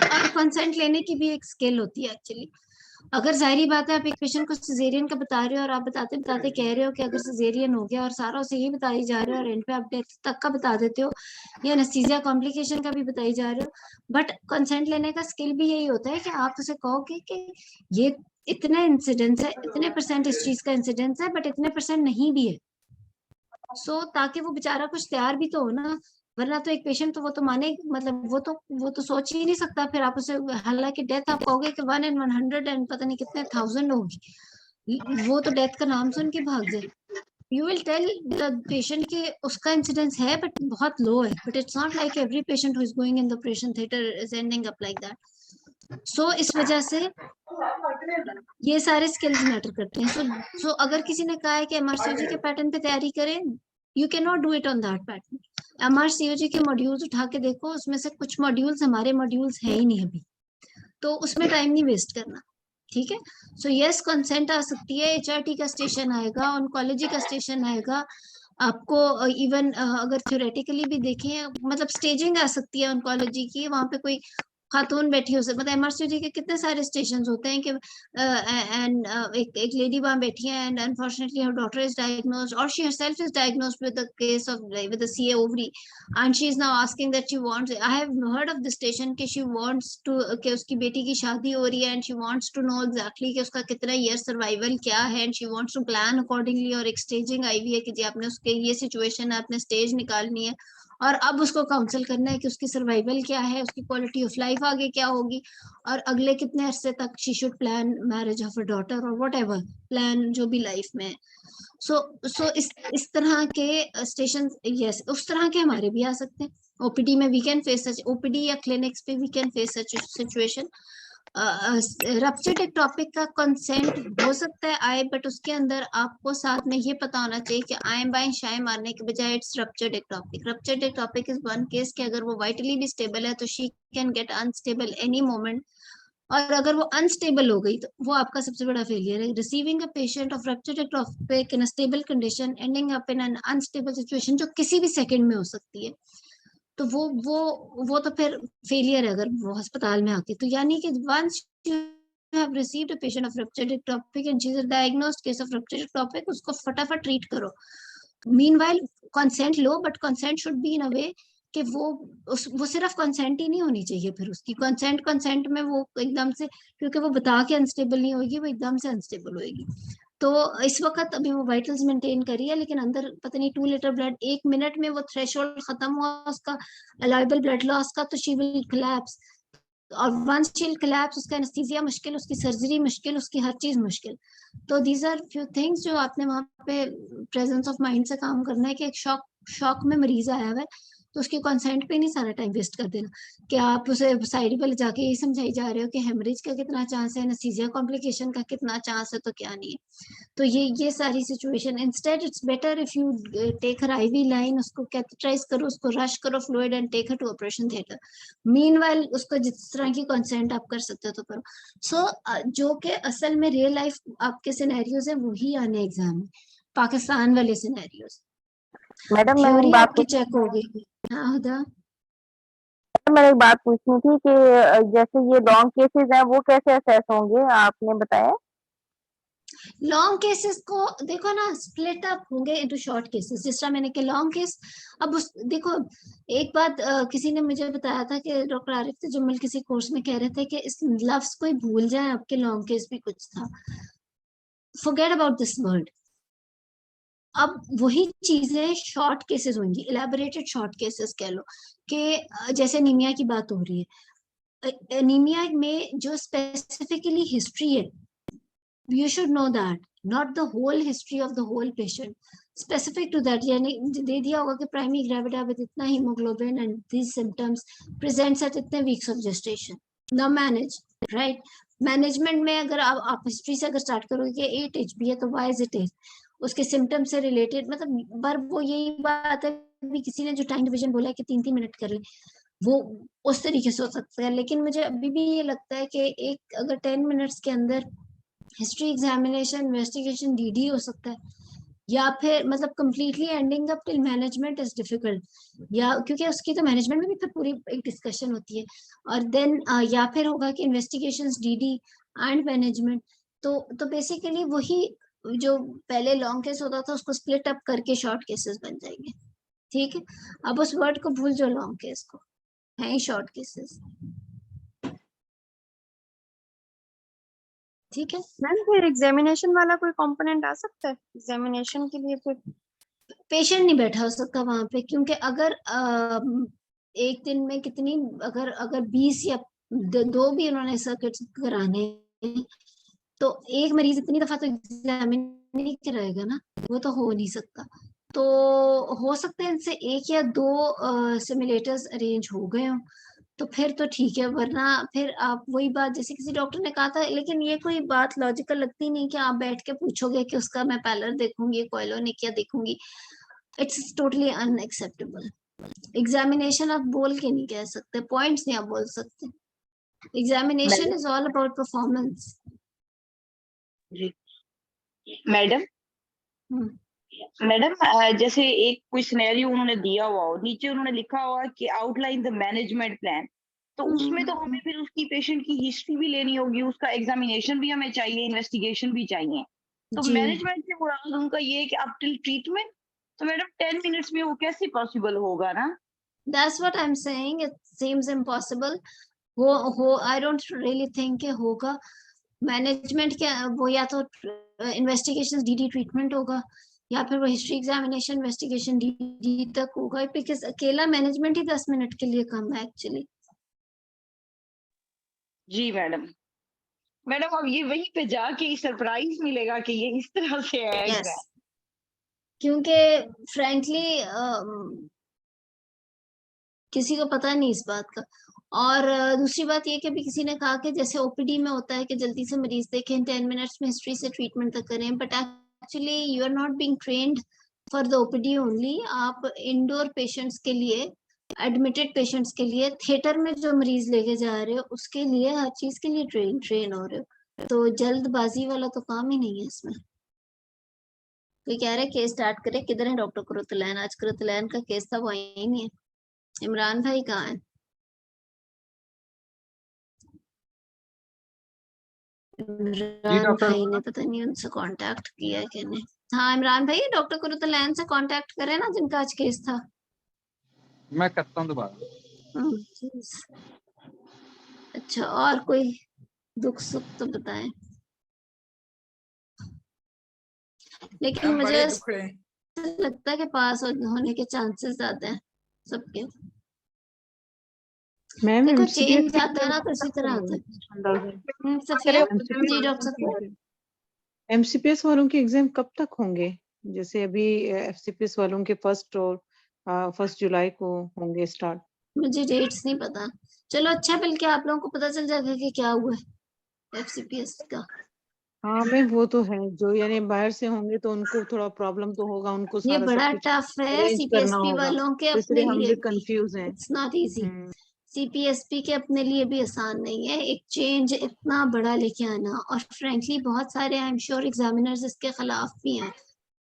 और कंसेंट लेने की भी एक स्किल होती है एक्चुअली। अगर जाहिर बात है आप एक पेशेंट को सिजेरियन का बता रहे हो और आप बताते बताते कह रहे हो कि अगर सिजेरियन हो गया, और सारा उसे यही बताई जा रहे हो, और एंड पे आप डेथ तक का बता देते हो, या एनेस्थीसिया कॉम्प्लिकेशन का भी बताई जा रहे हो। बट कंसेंट लेने का स्किल भी यही होता है कि आप उसे कहोगे कि ये इतने इंसिडेंट्स है, इतने % इस चीज का इंसिडेंस है, बट इतने % नहीं भी है। सो ताकि वो बेचारा कुछ तैयार भी तो हो ना, वरना तो एक पेशेंट तो वो तो माने, मतलब वो तो सोच ही नहीं सकता। फिर आप उसे, हालांकि डेथ आप कहोगे कि 1 in 100 एंड पता नहीं कितने 1000 होगी, वो तो डेथ का नाम सुन के भाग जाए। You will tell the patient कि उसका इंसिडेंस है बट बहुत लो है, but it's not like every patient who is going in the operation theatre is ending up like that. So इस वजह से ये सारे स्किल्स मैटर करते हैं। सो अगर किसी ने कहा है कि एमआरसीओजी के पैटर्न पे तैयारी करें, you can not do it on that pattern. MRCOG के मॉड्यूल्स उठा के देखो, उसमें से कुछ मॉड्यूल्स हमारे मॉड्यूल्स है ही नहीं अभी, तो उसमें टाइम नहीं वेस्ट करना, ठीक है। सो यस, कंसेंट आ सकती है, HRT का स्टेशन आएगा, ऑन्कोलॉजी का स्टेशन आएगा आपको। इवन अगर थ्योरेटिकली भी देखें, मतलब स्टेजिंग आ सकती है ऑन्कोलॉजी की, वहां पे कोई खातून बैठी हो सकती, मतलब एमआरसीओजी के कितने सारे स्टेशन होते हैं कि एंड एक लेडी वहां बैठी है, and unfortunately her daughter is diagnosed, और she herself is diagnosed with a case of with a CA ovary, and she is now asking that she wants, I have heard of the station कि she wants to, कि उसकी बेटी की शादी हो रही है, and she wants to know exactly कि उसका कितना year survival क्या है, and she wants to plan accordingly, और एक staging आई हुई है कि जी आपने उसके ये situation है, आपने स्टेज निकालनी है, और अब उसको काउंसिल करना है कि उसकी सर्वाइवल क्या है, उसकी क्वालिटी ऑफ लाइफ आगे क्या होगी, और अगले कितने अरसे तक she should plan marriage of a daughter, और व्हाटएवर प्लान जो भी लाइफ में। सो इस तरह के स्टेशन, यस, उस तरह के हमारे भी आ सकते हैं। ओपीडी में we can face such, OPD या क्लिनिक्स पे we can face such situation. Ruptured ectopic का कंसेंट हो सकता है आए, बट उसके अंदर आपको साथ में ये पता होना चाहिए कि आयम बाय शाय मारने के बजाय it's ruptured ectopic. Ruptured ectopic is one case कि अगर वो वाइटली भी स्टेबल है तो she can get unstable any moment, और अगर वो अनस्टेबल हो गई तो वो आपका सबसे बड़ा फेलियर है। Receiving a patient of ruptured ectopic in a stable condition ending up in an unstable situation, जो किसी भी सेकंड में हो सकती है, तो वो तो फिर फेलियर है अगर वो अस्पताल में आती। तो यानी कि once you have received a patient of ruptured ectopic and she is a diagnosed case of ruptured ectopic, उसको फटाफट ट्रीट करो। मीनवाइल कंसेंट लो, but consent should be in a way कि वो सिर्फ कंसेंट ही नहीं होनी चाहिए, फिर उसकी कंसेंट में वो एकदम से, क्योंकि वो बता के अनस्टेबल नहीं होगी, वो एकदम से अनस्टेबल होगी। तो इस वक्त अभी वो वाइटल्स मेंटेन करी है, लेकिन अंदर पता नहीं 2 लीटर ब्लड 1 मिनट में वो थ्रेशोल्ड खत्म हुआ उसका अलाइबल ब्लड लॉस का, तो शी विल कोलैप्स, और वंस शी विल कोलैप्स उसका एनेस्थीसिया मुश्किल, उसकी सर्जरी मुश्किल, उसकी हर चीज मुश्किल। तो दीज आर फ्यू थिंग्स जो आपने वहां पे प्रेजेंस ऑफ माइंड से काम करना है कि एक शॉक में मरीज आया हुआ है, तो उसके कंसेंट पे नहीं सारा टाइम वेस्ट कर देना कि आप उसे साइड पे ले जाके यही समझाई जा रहे हो कि हेमरेज का कितना चांस है, एनेस्थीसिया कॉम्प्लिकेशन का कितना चांस है, तो क्या नहीं है। तो ये सारी situation, instead it's better if you take her IV line, उसको कैथेटराइज करो, उसको रश करो fluid and take her to operation theatre. Meanwhile उसको जिस तरह की कंसेंट आप कर सकते हो तो करो। सो जो कि असल में रियल लाइफ आपके सिनेरियोज है वही आने एग्जाम में, पाकिस्तान वाले सिनेरियोज। मैडम मैं थ्योरी बात आपकी चेक हो गई। हाँ हुदा, मैंने एक बात पूछनी थी कि जैसे ये लॉन्ग केसेस हैं वो कैसे असेस होंगे, आपने बताया? लॉन्ग केसेस को देखो ना, स्प्लिट अप होंगे इनटू शॉर्ट केसेस। जिस तरह मैंने कहा लॉन्ग केस, अब उस देखो एक बात किसी ने मुझे बताया था कि डॉक्टर आरिफ तजम्मुल किसी कोर्स में कह रहे थे कि इस लफ्ज को ही भूल जाए, आपके लॉन्ग केस भी कुछ था, फॉरगेट अबाउट दिस वर्ड। अब वही चीजें शॉर्ट केसेस होंगी, इलेबोरेटेड शॉर्ट केसेस कह लो, कि जैसे एनीमिया की बात हो रही है, एनीमिया में जो स्पेसिफिकली हिस्ट्री है, you should know that, not the whole history of the whole patient, specific to that। यानी दे दिया होगा कि प्राइमरी ग्रेविटा विद इतना haemoglobin and these symptoms presents at इतने weeks of gestation, now manage, right? Management में अगर आप हिस्ट्री से अगर स्टार्ट करोगे 8 HB है तो why is it 8, उसके सिम्टम से रिलेटेड, मतलब पर वो यही बात है, भी किसी ने जो टाइम डिवीजन बोला है कि 3-3 मिनट कर ले, वो उस तरीके से हो सकता है। लेकिन मुझे अभी भी ये लगता है कि एक अगर 10 मिनट्स के अंदर हिस्ट्री एग्जामिनेशन इन्वेस्टिगेशन डीडी हो सकता है, या फिर मतलब completely ending up till management is difficult, या क्योंकि उसकी तो मैनेजमेंट में भी फिर पूरी एक डिस्कशन होती है, और देन या फिर होगा कि इन्वेस्टिगेशंस डीडी एंड मैनेजमेंट। तो बेसिकली वही जो पहले लॉन्ग केस होता था उसको स्प्लिट अप करके शॉर्ट केसेस बन जाएंगे, ठीक है? अब उस वर्ड को भूल जाओ, लॉन्ग केस को, है ही शॉर्ट केसेस, ठीक है? मैम फिर एग्जामिनेशन वाला कोई कंपोनेंट आ सकता है एग्जामिनेशन के लिए? फिर पेशेंट नहीं बैठा हो सकता वहां पे, क्योंकि अगर एक दिन में कितनी, अगर 20 या 2 भी उन्होंने सर्किट कराने हैं, तो एक मरीज इतनी दफा तो एग्जामिन नहीं कराएगा ना, वो तो हो नहीं सकता। तो हो सकता है इनसे 1 या 2 सिमुलेटर्स अरेंज हो गए हों, तो फिर तो ठीक है, वरना फिर आप वही बात जैसे किसी डॉक्टर ने कहा था, लेकिन ये कोई बात लॉजिकल लगती नहीं कि आप बैठ के पूछोगे कि उसका मैं पैलर देखूंगी, कोइलोनिकिया देखूंगी, इट्स टोटली अनएक्सेप्टेबल। एग्जामिनेशन आप बोल के नहीं कह सकते, पॉइंट्स नहीं आप बोल सकते, examination is all about performance. जी मैडम, मैडम जैसे एक कोई सिनेरियो उन्होंने दिया हुआ हो, नीचे उन्होंने लिखा हुआ कि आउटलाइन द मैनेजमेंट प्लान, तो उसमें तो हमें फिर उसकी पेशेंट की हिस्ट्री भी लेनी होगी, उसका एग्जामिनेशन भी हमें चाहिए, इन्वेस्टिगेशन भी चाहिए, तो मैनेजमेंट से मुराद उनका ये है कि अप टिल ट्रीटमेंट, तो मैडम 10 मिनट्स में वो कैसे पॉसिबल होगा ना? That's what I'm saying, it seems impossible। हो I don't really think कि होगा। मैनेजमेंट क्या वो या तो इन्वेस्टिगेशन डीडी ट्रीटमेंट होगा, या फिर वो हिस्ट्री एग्जामिनेशन इन्वेस्टिगेशन डीडी तक होगा, बिकॉज अकेला मैनेजमेंट ही 10 मिनट के लिए कम है एक्चुअली। जी मैडम, मैडम अब ये वहीं पे जाके सरप्राइज मिलेगा कि ये इस तरह से है। yes। क्योंकि फ्रैंकली किसी को पता नहीं इस बात का। और दूसरी बात ये कि भी किसी ने कहा कि जैसे ओपीडी में होता है कि जल्दी से मरीज देखें, 10 मिनट्स में हिस्ट्री से ट्रीटमेंट तक करें, but actually you are not being trained for the OPD only. आप इंडोर पेशेंट्स के लिए, एडमिटेड पेशेंट्स के लिए, थिएटर में जो मरीज लेके जा रहे हो उसके लिए, हर चीज के लिए ट्रेन हो रहे हो, तो जल्दबाजी वाला तो काम ही नहीं है इसमें। कोई कह रहे केस स्टार्ट करे, किधर है डॉक्टर कुरुतलैन? आज कुरुतलैन का केस था, वो ही नहीं है। इमरान भाई कहाँ है? इमरान भाई ने पता नहीं उनसे कांटेक्ट किया है कि नहीं। हाँ इमरान भाई, डॉक्टर कुरुतलैन से कांटेक्ट करें ना, जिनका आज केस था। मैं करता हूँ दोबारा। अच्छा, और कोई दुख सुख तो बताएं। लेकिन मुझे लगता है कि पास होने के चांसेस ज्यादा हैं सबके। मैम देखो चेंज आता है ना, तो इसी तरह आता है। सफिया जी डॉक्टर साहब, एमसीपीएस वालों के एग्जाम कब तक होंगे? जैसे अभी एफसीपीएस वालों के 1 जुलाई को होंगे स्टार्ट। मुझे डेट्स नहीं पता। चलो अच्छा, बल्कि आप लोगों को पता चल जाएगा कि क्या हुआ है एफसीपीएस का। हाँ मैम वो तो है, जो यानी बाहर से होंगे तो उनको थोड़ा प्रॉब्लम तो होगा, उनको ये सारा बड़ा सब कुछ टफ है अरेंज करना सीपीएसपी होगा, वालों के तो अपने इसलिए हम लिए भी कंफ्यूज हैं। It's not easy. सीपीएसपी के अपने लिए भी आसान नहीं है एक चेंज इतना बड़ा लेके आना, और फ्रैंकली बहुत सारे आई एम श्योर एग्जामिनर्स इसके खिलाफ भी हैं,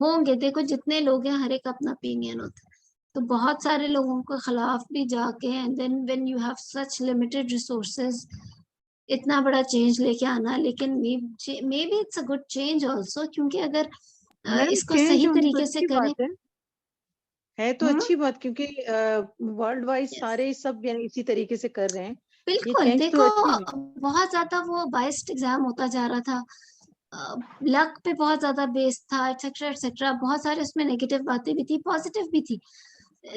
होंगे। देखो जितने लोग हैं हर एक अपना ओपिनियन होता है, तो बहुत सारे लोगों के खिलाफ भी जाके and then when you have such limited resources इतना बड़ा चेंज लेके आना, लेकिन maybe it's a good change also, क्योंकि अगर मैम इसको चेंज सही होनी तो तरीके से अच्छी करें। बात है तो अच्छी बात, क्योंकि वर्ल्ड वाइड Yes. सारे सब यानी इसी तरीके से कर रहे हैं। ये बिल्कुल, चेंज तो देखो अच्छी है। बहुत ज्यादा वो बाइस्ड एग्जाम होता जा रहा था, लक पे बहुत ज्यादा बेस्ड था, एटसेट्रा एटसेट्रा। बहुत सारे उसमें नेगेटिव बातें भी थी, पॉजिटिव भी थी,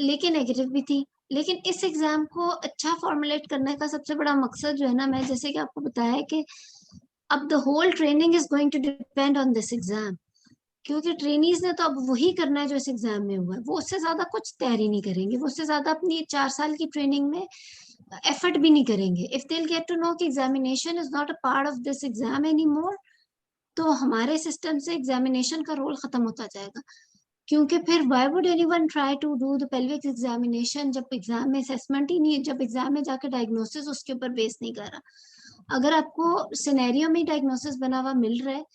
लेकिन नेगेटिव भी थी। लेकिन इस एग्जाम को अच्छा फॉर्मुलेट करने का सबसे बड़ा मकसद जो है ना, मैं जैसे कि आपको बताया है कि अब the whole training is going to depend on this exam, क्योंकि ट्रेनीज ने तो अब वही करना है जो इस एग्जाम में हुआ है। वो उससे ज्यादा कुछ तैयारी नहीं करेंगे, वो उससे ज्यादा अपनी 4 साल की ट्रेनिंग में एफर्ट भी नहीं करेंगे। If they get to know कि examination is not a part of this exam any more, तो हमारे सिस्टम से एग्जामिनेशन का रोल खत्म होता जाएगा। क्योंकि फिर why would anyone try to do the pelvic examination, जब एग्जाम में असेसमेंट ही नहीं है, जब एग्जाम में जाके डायग्नोसिस उसके ऊपर बेस नहीं कर रहा। अगर आपको सिनेरियो में डायग्नोसिस बना हुआ मिल रहा है,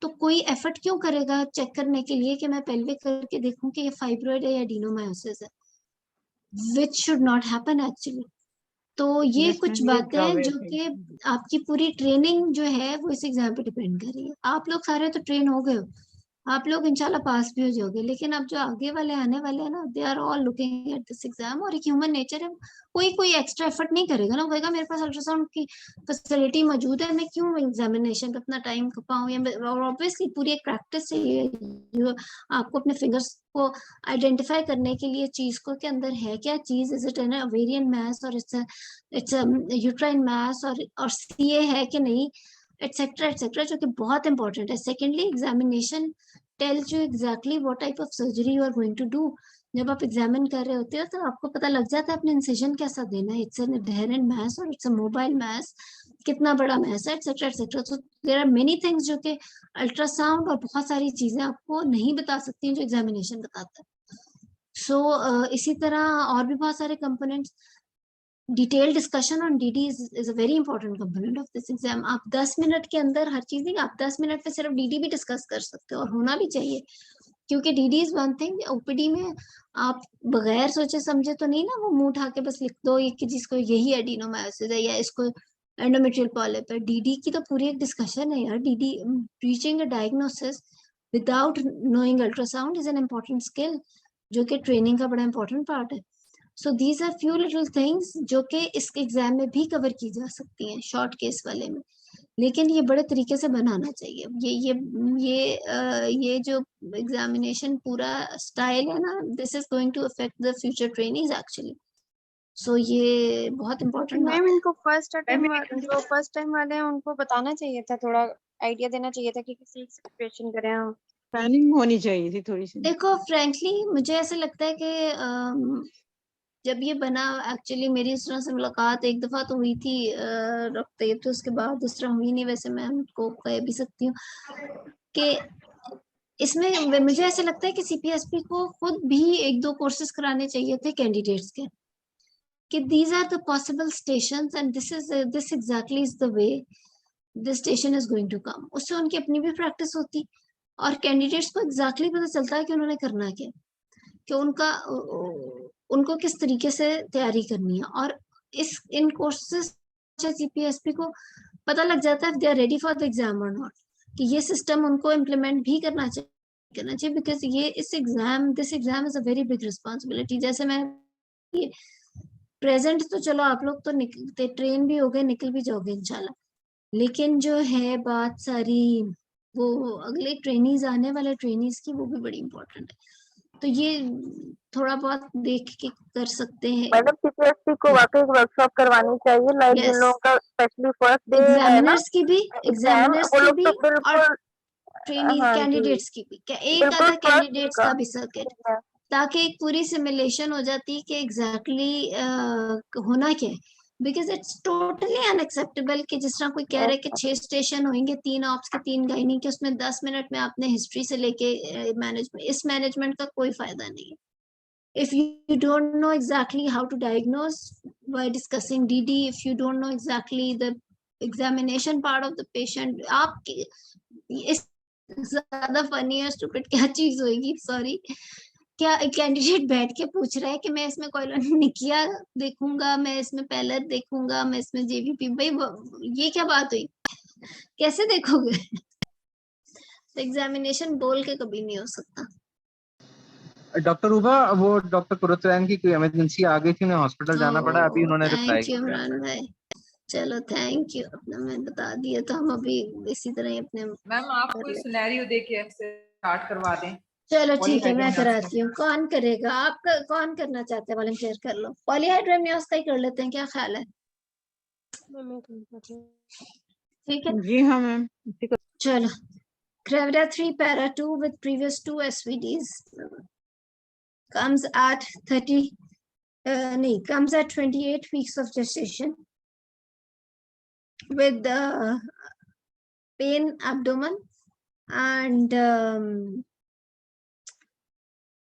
तो कोई एफर्ट क्यों करेगा चेक करने के लिए कि मैं पेल्विक करके देखूं कि ये फाइब्रॉइड है या एडिनोमायोसिस है, which should not happen actually. तो ये यस कुछ मैम, ये बातें हैं जो ड्रॉबैक है। कि आपकी पूरी ट्रेनिंग जो है वो इस एग्जाम पे डिपेंड कर रही है। आप लोग सारे तो ट्रेन हो गए हो, आप लोग इंशाल्लाह पास भी हो जाओगे, लेकिन अब जो आगे वाले आने वाले हैं ना, they are all looking at this exam. और एक ह्यूमन नेचर है, कोई एक्स्ट्रा एफर्ट नहीं करेगा ना, वो कहेगा मेरे पास अल्ट्रासाउंड की फैसिलिटी मौजूद है, मैं क्यों एग्जामिनेशन पे अपना टाइम खपाऊं। या ऑब्वियसली पूरी एक प्रैक्टिस चाहिए आपको अपने फिंगर्स को आइडेंटिफाई करने के लिए चीज को के अंदर है क्या चीज, इज इट एन ओवेरियन मास और इट्स यूट्राइन मास और सीए है कि नहीं, एटसेट्रा एटसेट्रा, जो कि बहुत इंपॉर्टेंट है। Secondly, examination tells you exactly what type of surgery you are going to do. जब आप एग्जामिन कर रहे होते हो तो आपको पता लग जाता है अपने इंसिजन कैसा देना है, इट्स एन एडहेरेंट मास और इट्स अ मोबाइल मास, कितना बड़ा मास है, etcetera etcetera. So there are many things जो कि अल्ट्रासाउंड और बहुत सारी चीजें आपको नहीं बता सकती हैं जो एग्जामिनेशन बताता है। सो इसी तरह और भी बहुत सारे components. Detail discussion on DD is a very important component of this exam. आप 10 मिनट के अंदर हर चीज नहीं, आप 10 मिनट पे सिर्फ डीडी भी डिस्कस कर सकते हो, और होना भी चाहिए, क्योंकि DD is one thing. OPD में आप बगैर सोचे समझे तो नहीं ना वो मुंह उठा के बस लिख दो एक कि जिसको यही एडिनोमायोसिस है या इसको एंडोमेट्रियल पॉलिप है। डीडी की तो पूरी एक डिस्कशन है यार। DD reaching a diagnosis without knowing ultrasound is an important skill, जो कि ट्रेनिंग का बड़ा इंपॉर्टेंट पार्ट है। So these are few little things जो कि इस एग्जाम में भी कवर की जा सकती हैं शॉर्ट केस वाले में, लेकिन ये बड़े तरीके से बनाना चाहिए। ये जो एग्जामिनेशन पूरा स्टाइल है ना, this is going to affect the future trainings actually. So ये बहुत इंपॉर्टेंट बात मैम है। इनको जो फर्स्ट टाइम वाले हैं उनको बताना चाहिए था, थोड़ा आइडिया देना चाहिए था कि किसी से प्रिपरेशन करें हम। प्लानिंग होनी चाहिए थी थोड़ी सी। देखो फ्रैंकली मुझे ऐसा लगता है कि जब ये बना, एक्चुअली मेरी इस तरह से मुलाकात एक दफा तो हुई थी डॉक्टर तैयब, तो उसके बाद उस तरह हुई नहीं। वैसे मैं उनको कह भी सकती हूँ कि इसमें मुझे ऐसा लगता है कि सीपीएसपी को खुद भी 1-2 कोर्सेज कराने चाहिए थे कैंडिडेट्स के, कि these are the possible stations and this exactly is the way this station is going to come। उससे उनकी अपनी भी प्रैक्टिस होती और कैंडिडेट्स को एग्जैक्टली पता चलता है कि उन्होंने करना क्या, कि उनको किस तरीके से तैयारी करनी है। और इन कोर्सेज सीपीएसपी को पता लग जाता है they are ready for the exam और नॉट, कि ये सिस्टम उनको इम्प्लीमेंट भी करना चाहिए बिकॉज ये this exam is a very big responsibility. जैसे मैं प्रेजेंट तो चलो आप लोग तो निकलते ट्रेन भी हो गए, निकल भी जाओगे इंशाल्लाह, लेकिन जो है बात सारी वो अगले ट्रेनीज आने वाले ट्रेनीज की, वो भी बड़ी इंपॉर्टेंट है। तो ये थोड़ा बहुत देख के कर सकते हैं। मैडम सीपीएसपी को वाकई वर्कशॉप करवानी चाहिए, लाइक जिन लोगों का स्पेशली फर्स्ट डे है ना एग्जामिनर्स की भी वो लोग तो बिल्कुल और ट्रेनी कैंडिडेट्स की भी, क्या एक आधा कैंडिडेट्स का भी सर्किट, ताकि एक पूरी सिमुलेशन हो जाती कि एग्जैक्टली होना क्या है। बिकॉज इट्स टोटली अनएक्सेप्टेबल कि जिस तरह कोई कह रहा है कि 6 स्टेशन होंगे, 3 ऑप्स के 3 गायनी के, उसमें 10 मिनट में आपने हिस्ट्री से लेके मैनेजमेंट, इस मैनेजमेंट का कोई फायदा नहीं है। If you don't know exactly how to diagnose by discussing DD, if you don't know exactly the examination part of the patient, आप इस ज्यादा फनी और स्टूपिड क्या चीज होगी, सॉरी, क्या कैंडिडेट बैठ के पूछ रहा है कि मैं इसमें कोलोनिकिया देखूंगा, मैं इसमें पैलेट देखूंगा, मैं इसमें जेवीपी? भाई ये क्या बात हुई? कैसे देखोगे? एग्जामिनेशन बोल के कभी नहीं हो सकता। डॉक्टर उबा, वो डॉक्टर कुरतरैन की कोई इमरजेंसी आ गई थी, उन्हें हॉस्पिटल जाना पड़ा, अभी उन्होंने रिप्लाई थैंक यू किया। इमरान भाई, चलो थैंक यू। अपना मैं बता दिया तो हम अभी इसी तरह ही अपने मैम आप कोई सिनेरियो दे के स्टार्ट करवा दें। चलो ठीक है, मैं कराती हूँ। कौन करेगा? आप कौन करना चाहते हैं? वॉलंटियर कर लो। पॉलीहाइड्रोमियोस का ही कर लेते हैं, क्या ख्याल है? ठीक है जी हाँ मैम। चलो। Gravida 3 para 2 with previous 2 SVDs comes at 28 weeks of gestation with pain abdomen and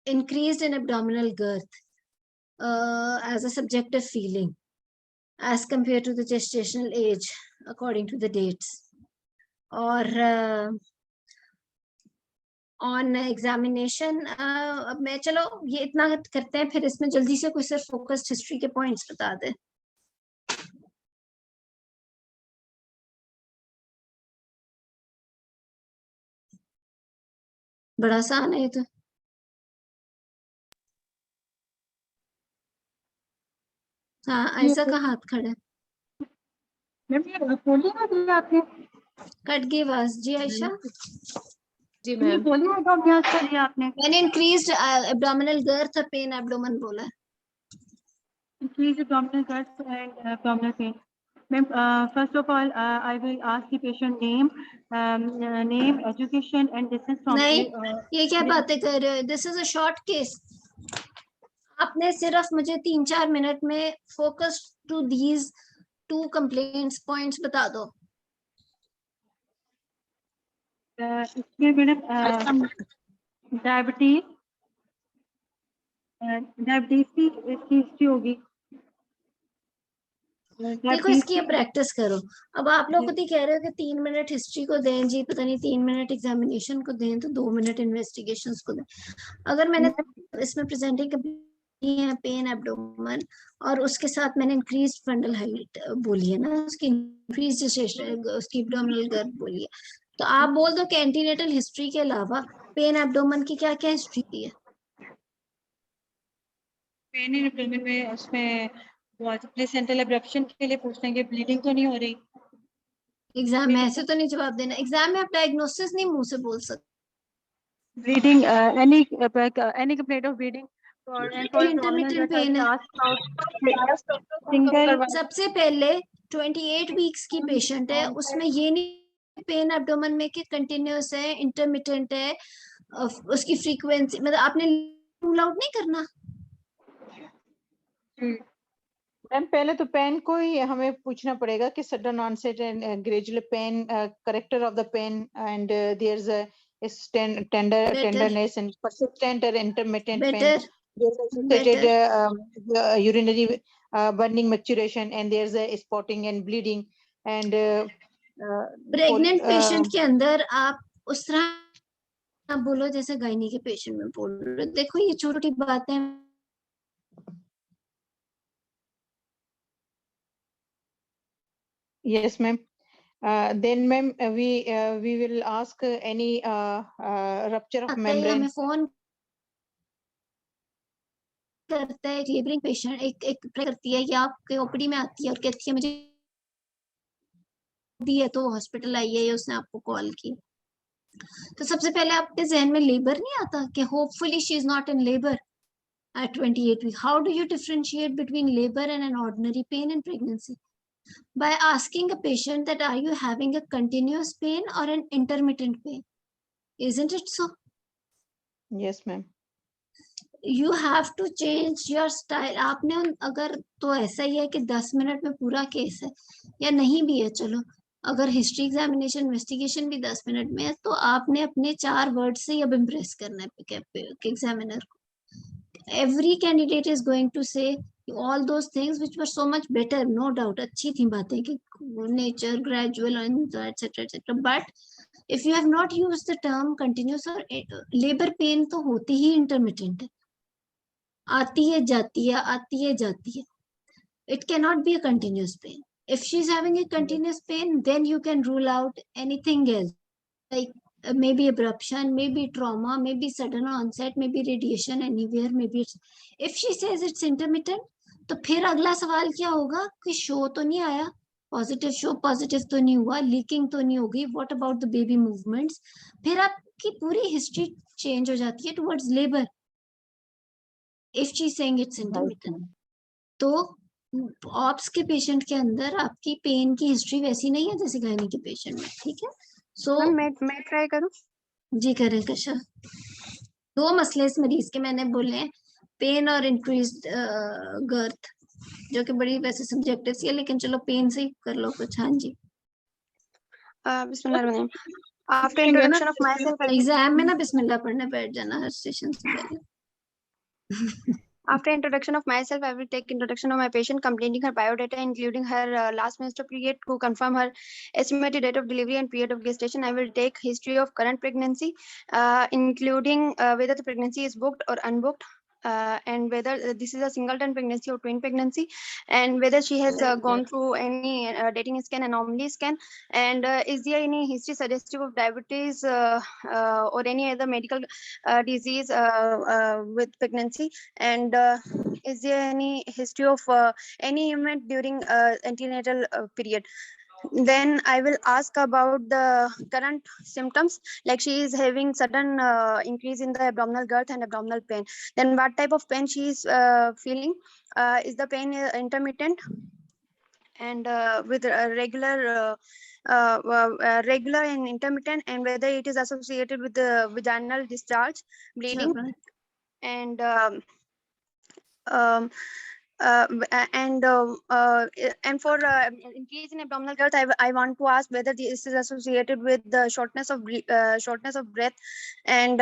increased in abdominal girth as a subjective feeling as compared to the gestational age according to the dates. Or on examination अब मैं, चलो ये इतना करते हैं, फिर इसमें जल्दी से कोई सिर्फ फोकस्ड हिस्ट्री के पॉइंट्स बता दे। बड़ा आसान है ये तो। हाँ, ऐसा का हाथ खड़ा है। आपने कट गई आवाज जी आयशा। जी मैम। आपने मैंने इंक्रीज्ड एब्डोमिनल गर्थ और पेन एब्डोमेन बोला है। increase abdominal girth and abdominal pain. Ma'am, first of all, I will ask the patient name, education, and distance from. नहीं, ये क्या बातें कर रहे हो? This is a short case. आपने सिर्फ मुझे 3-4 मिनट में focus to these 2 complaints points बता दो। इसमें मैडम डायबिटीज की हिस्ट्री होगी। देखो इसकी प्रैक्टिस करो। अब आप लोग खुद ही कह रहे हो कि 3 मिनट हिस्ट्री को दें जी, पता नहीं 3 मिनट एग्जामिनेशन को दें, तो 2 मिनट इन्वेस्टिगेशंस को दें। अगर मैंने इसमें प्रेजेंटिंग है पेन एब्डोमेन और उसके साथ मैंने इंक्रीज फंडल हाइट बोली है ना, उसकी इंक्रीज उसकी एब्डोमिनल गर्थ बोली है, तो आप बोल दो कि एंटीनेटल हिस्ट्री के अलावा पेन एब्डोमेन की क्या क्या हिस्ट्री है? पेन एब्डोमेन में उसमें प्लेसेंटल एब्रप्शन के लिए पूछते हैं कि ब्लीडिंग तो नहीं हो रही। एग्जाम में ऐसे तो नहीं जवाब देना, एग्जाम में आप डायग्नोसिस नहीं मुंह से बोल सकते। Bleeding any complaint of bleeding intermittent pain है। सबसे पहले 28 वीक्स की पेशेंट है, उसमें ये नहीं पेन एब्डोमेन में कि कंटिन्यूअस है, इंटरमिटेंट है, उसकी फ्रीक्वेंसी मतलब आपने रूल आउट नहीं करना। मैम पहले तो पेन को ही हमें पूछना पड़ेगा कि sudden onset and gradual pain, character of the pain and there is a tenderness and persistent or intermittent pain. There's associated urinary burning maturation and there's a spotting and bleeding and pregnant patient के अंदर आप उस तरह बोलो जैसे गायनी के पेशेंट में बोल रहे हो। देखो ये छोटी छोटी बातें Yes, ma'am. Then, ma'am, we will ask any rupture of membrane. हमें फोन करता है, एक लेबरिंग पेशेंट एक करती है या आपके ओपीडी में आती है और कहती है मुझे दी है तो हॉस्पिटल आई है या उसने आपको कॉल की, तो सबसे पहले आपके जहन में लेबर नहीं आता कि hopefully she is not in labour at 28 weeks. How do you differentiate between labor and an ordinary pain in pregnancy? By asking a patient that are you having a continuous pain or an intermittent pain? Isn't it so? Yes, ma'am. You have to change your style. आपने अगर तो ऐसा ही है कि 10 मिनट में पूरा केस है या नहीं भी है, चलो अगर हिस्ट्री एग्जामिनेशन इन्वेस्टिगेशन भी 10 मिनट में है तो आपने अपने 4 वर्ड से ही अब इम्प्रेस करना है एग्जामिनर को। Every candidate is going to say all those things which were so much better, no doubt. अच्छी थी बातें कि nature, gradual, and etc. etc. But if you have not use the term continuous, और लेबर पेन तो होती ही इंटरमिटेंट है, आती है जाती है, आती है जाती है. It cannot be a continuous pain. If she's having a continuous pain, then you can rule out anything else, like maybe abruption, maybe trauma, maybe sudden onset, maybe radiation anywhere, maybe it's... If she says it's intermittent, तो फिर अगला सवाल क्या होगा कि शो तो नहीं आया, पॉजिटिव शो पॉजिटिव तो नहीं हुआ, लीकिंग तो नहीं होगी, what about the baby movements. फिर आपकी पूरी हिस्ट्री चेंज हो जाती है towards labour if she saying it's intermittent. तो ऑप्स के पेशेंट के अंदर आपकी पेन की हिस्ट्री वैसी नहीं है जैसे गायनी के पेशेंट में. ठीक है. सो मैं ट्राई करूं? जी करें कशा. दो मसले इस मरीज के मैंने बोले हैं, पेन और इंक्रीज्ड गर्थ, जो कि बड़ी वैसे सब्जेक्टिव सी है, लेकिन चलो पेन से ही कर लो कुछ. हाँ जी. बिस्मिल्लाह. After introduction of myself, exam में ना बिस्मिल्लाह पढ़ने बैठ जाना हर सेशन से पहले. After introduction of myself, I will take introduction of my patient, completing her biodata, including her last menstrual period, to confirm her estimated date of delivery and period of gestation. I will take history of current pregnancy, including whether the pregnancy is booked or unbooked, and whether this is a singleton pregnancy or twin pregnancy, and whether she has gone through any dating scan, anomaly scan, and is there any history suggestive of diabetes or any other medical disease with pregnancy, and is there any history of any event during antenatal period. Then I will ask about the current symptoms, like she is having sudden increase in the abdominal girth and abdominal pain. Then what type of pain she is feeling? Is the pain intermittent and with regular and intermittent, and whether it is associated with the vaginal discharge, bleeding, and for increase in abdominal girth, I want to ask whether this is associated with the shortness of breath, and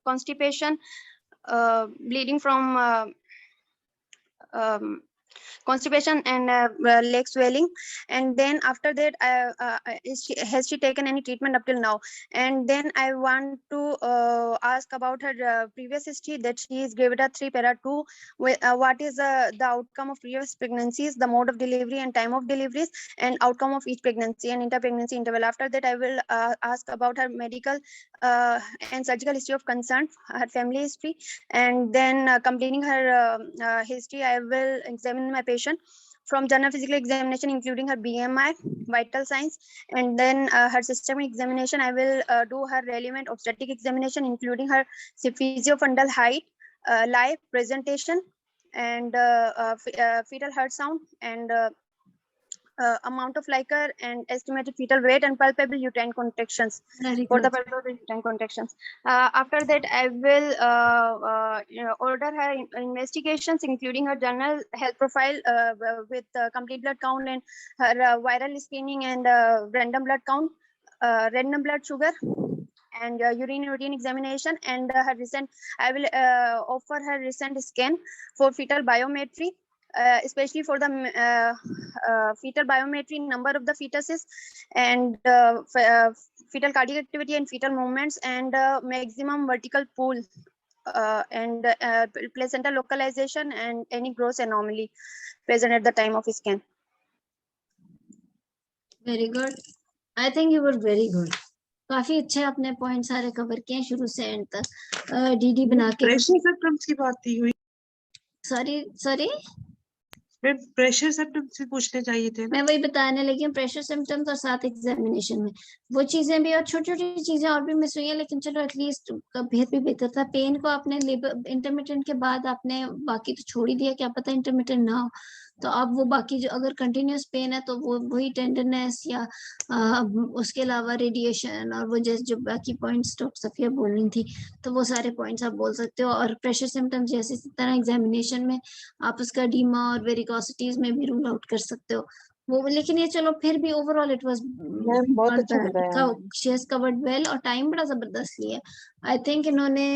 constipation, bleeding from constipation, and leg swelling. And then after that, has she taken any treatment up till now? And then I want to ask about her previous history, that she is gravida 3 para 2. What is the outcome of previous pregnancies, the mode of delivery and time of deliveries, and outcome of each pregnancy and inter-pregnancy interval. After that, I will ask about her medical and surgical history of concern, her family history, and then completing her history, I will examine my patient from general physical examination, including her BMI, vital signs, and then her systemic examination. I will do her relevant obstetric examination, including her physiofundal height, life, presentation, and fetal heart sound, and amount of liquor, and estimated fetal weight, and palpable uterine contractions for the palpable uterine contractions. After that, I will order her investigations, including her general health profile with complete blood count, and her viral screening, and random blood count, random blood sugar, and urine examination, and her recent. I will offer her recent scan for fetal biometry. Especially for the fetal biometry, number of the fetuses, and fetal cardiac activity and fetal movements, and maximum vertical pool, and placenta localization, and any gross anomaly present at the time of scan. Very good. I think you were very good. काफी अच्छे अपने पॉइंट सारे कवर किए शुरू से एंड तक. डीडी बना के प्रेशर सिम्टम्स की बात थी हुई. सॉरी प्रेशर सिम्टम्स भी पूछने चाहिए थे. मैं वही बताने लगी हूँ, प्रेशर सिम्टम्स और साथ एग्जामिनेशन में वो चीजें भी, और छोटी छोटी चीजें और भी मिस हुई हैं, लेकिन चलो एटलीस्ट भी बेहतर था. पेन को आपने लेबर इंटरमिटेंट के बाद आपने बाकी तो छोड़ ही दिया, क्या पता इंटरमिटेंट ना हो, तो अब वो बाकी जो अगर कंटिन्यूस पेन है तो वो वही टेंडरनेस या उसके अलावा रेडिएशन और वो जैसे जो बाकी पॉइंट्स डॉक्टर सफिया बोल रही थी, तो वो सारे पॉइंट्स आप बोल सकते हो. और प्रेशर सिम्टम्स जैसे तरह एग्जामिनेशन में आप उसका एडीमा और वेरिकोसिटीज में भी रूल आउट कर सकते हो वो. लेकिन ये चलो फिर भी ओवरऑल इट वाज बहुत अच्छा बताया. शी हैज कवर्ड वेल और टाइम बड़ा जबरदस्त लिया. आई थिंक इन्होंने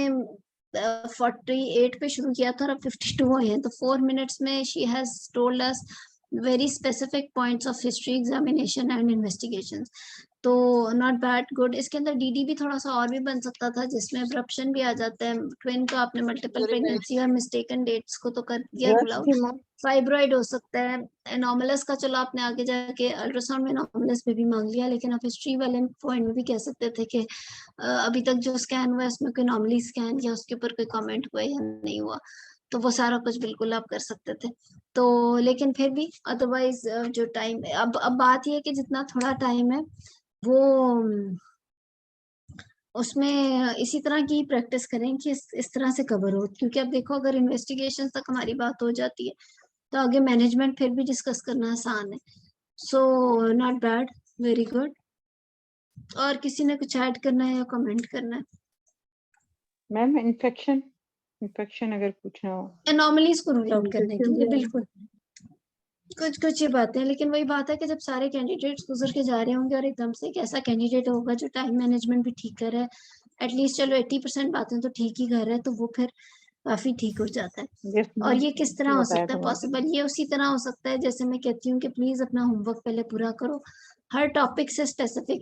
48 पे शुरू किया था और अब 52 हुए हैं, तो 4 मिनट्स में she has told us very specific points of history examination and investigations. तो नॉट बैड, गुड। इसके अंदर डीडी भी थोड़ा सा और भी बन सकता था, जिसमें अब्रप्शन भी आ जाता है। ट्विन को आपने मल्टीपल प्रेगनेंसी और मिस्टेकन डेट्स को तो कर दिया रूल आउट। फाइब्रॉइड हो सकता है। एनोमलस का चलो आपने आगे जाके अल्ट्रासाउंड में एनोमलस में भी मांग लिया, लेकिन आप हिस्ट्री वाले पॉइंट में भी कह सकते थे कि अभी तक जो स्कैन हुआ है उसमें कोई नॉर्मली स्कैन या उसके ऊपर कोई कमेंट हुआ या नहीं हुआ, तो वो सारा कुछ बिल्कुल आप कर सकते थे। तो लेकिन फिर भी अदरवाइज जो टाइम, अब बात ये है कि जितना थोड़ा टाइम है वो उसमें इसी तरह की प्रैक्टिस करें कि इस तरह से कवर हो, क्योंकि अब देखो अगर इन्वेस्टिगेशन तक हमारी बात हो जाती है तो आगे मैनेजमेंट फिर भी डिस्कस करना आसान है। So not bad, very good. और किसी ने कुछ ऐड करना है या कमेंट करना है? मैम इन्फेक्शन अगर पूछना हो, एनोमलीज को रूल आउट करने के लिए बिल्कुल कुछ ये बातें, लेकिन वही बात है कि जब सारे कैंडिडेट्स गुजर के जा रहे होंगे और एकदम से एक ऐसा कैंडिडेट होगा जो टाइम मैनेजमेंट भी ठीक कर रहा है, एटलीस्ट चलो 80% बातें तो ठीक ही कर रहा है, तो वो फिर काफी ठीक हो जाता है। और ये किस तरह हो सकता है पॉसिबल? ये उसी तरह हो सकता है जैसे मैं कहती हूँ कि प्लीज अपना होमवर्क पहले पूरा करो, हर टॉपिक से स्पेसिफिक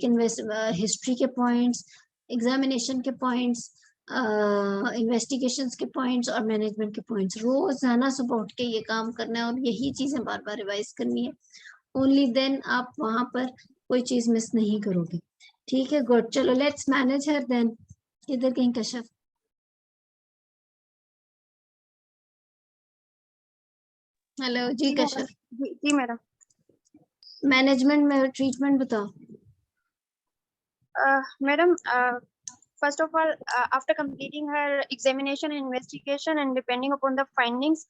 हिस्ट्री के पॉइंट्स, एग्जामिनेशन के पॉइंट्स, इन्वेस्टिगेशंस के पॉइंट्स और मैनेजमेंट के पॉइंट्स, रोजाना सुबह उठ के ये काम करना है और यही चीजें बार बार रिवाइज करनी है। ओनली देन आप वहां पर कोई चीज मिस नहीं करोगे। ठीक है, गुड। चलो लेट्स मैनेज हर देन। इधर कहीं कश्यप। हेलो जी कश्यप। जी मैडम। मैनेजमेंट में ट्रीटमेंट बताओ। Madam, first of all, after completing her examination and investigation and depending upon the findings,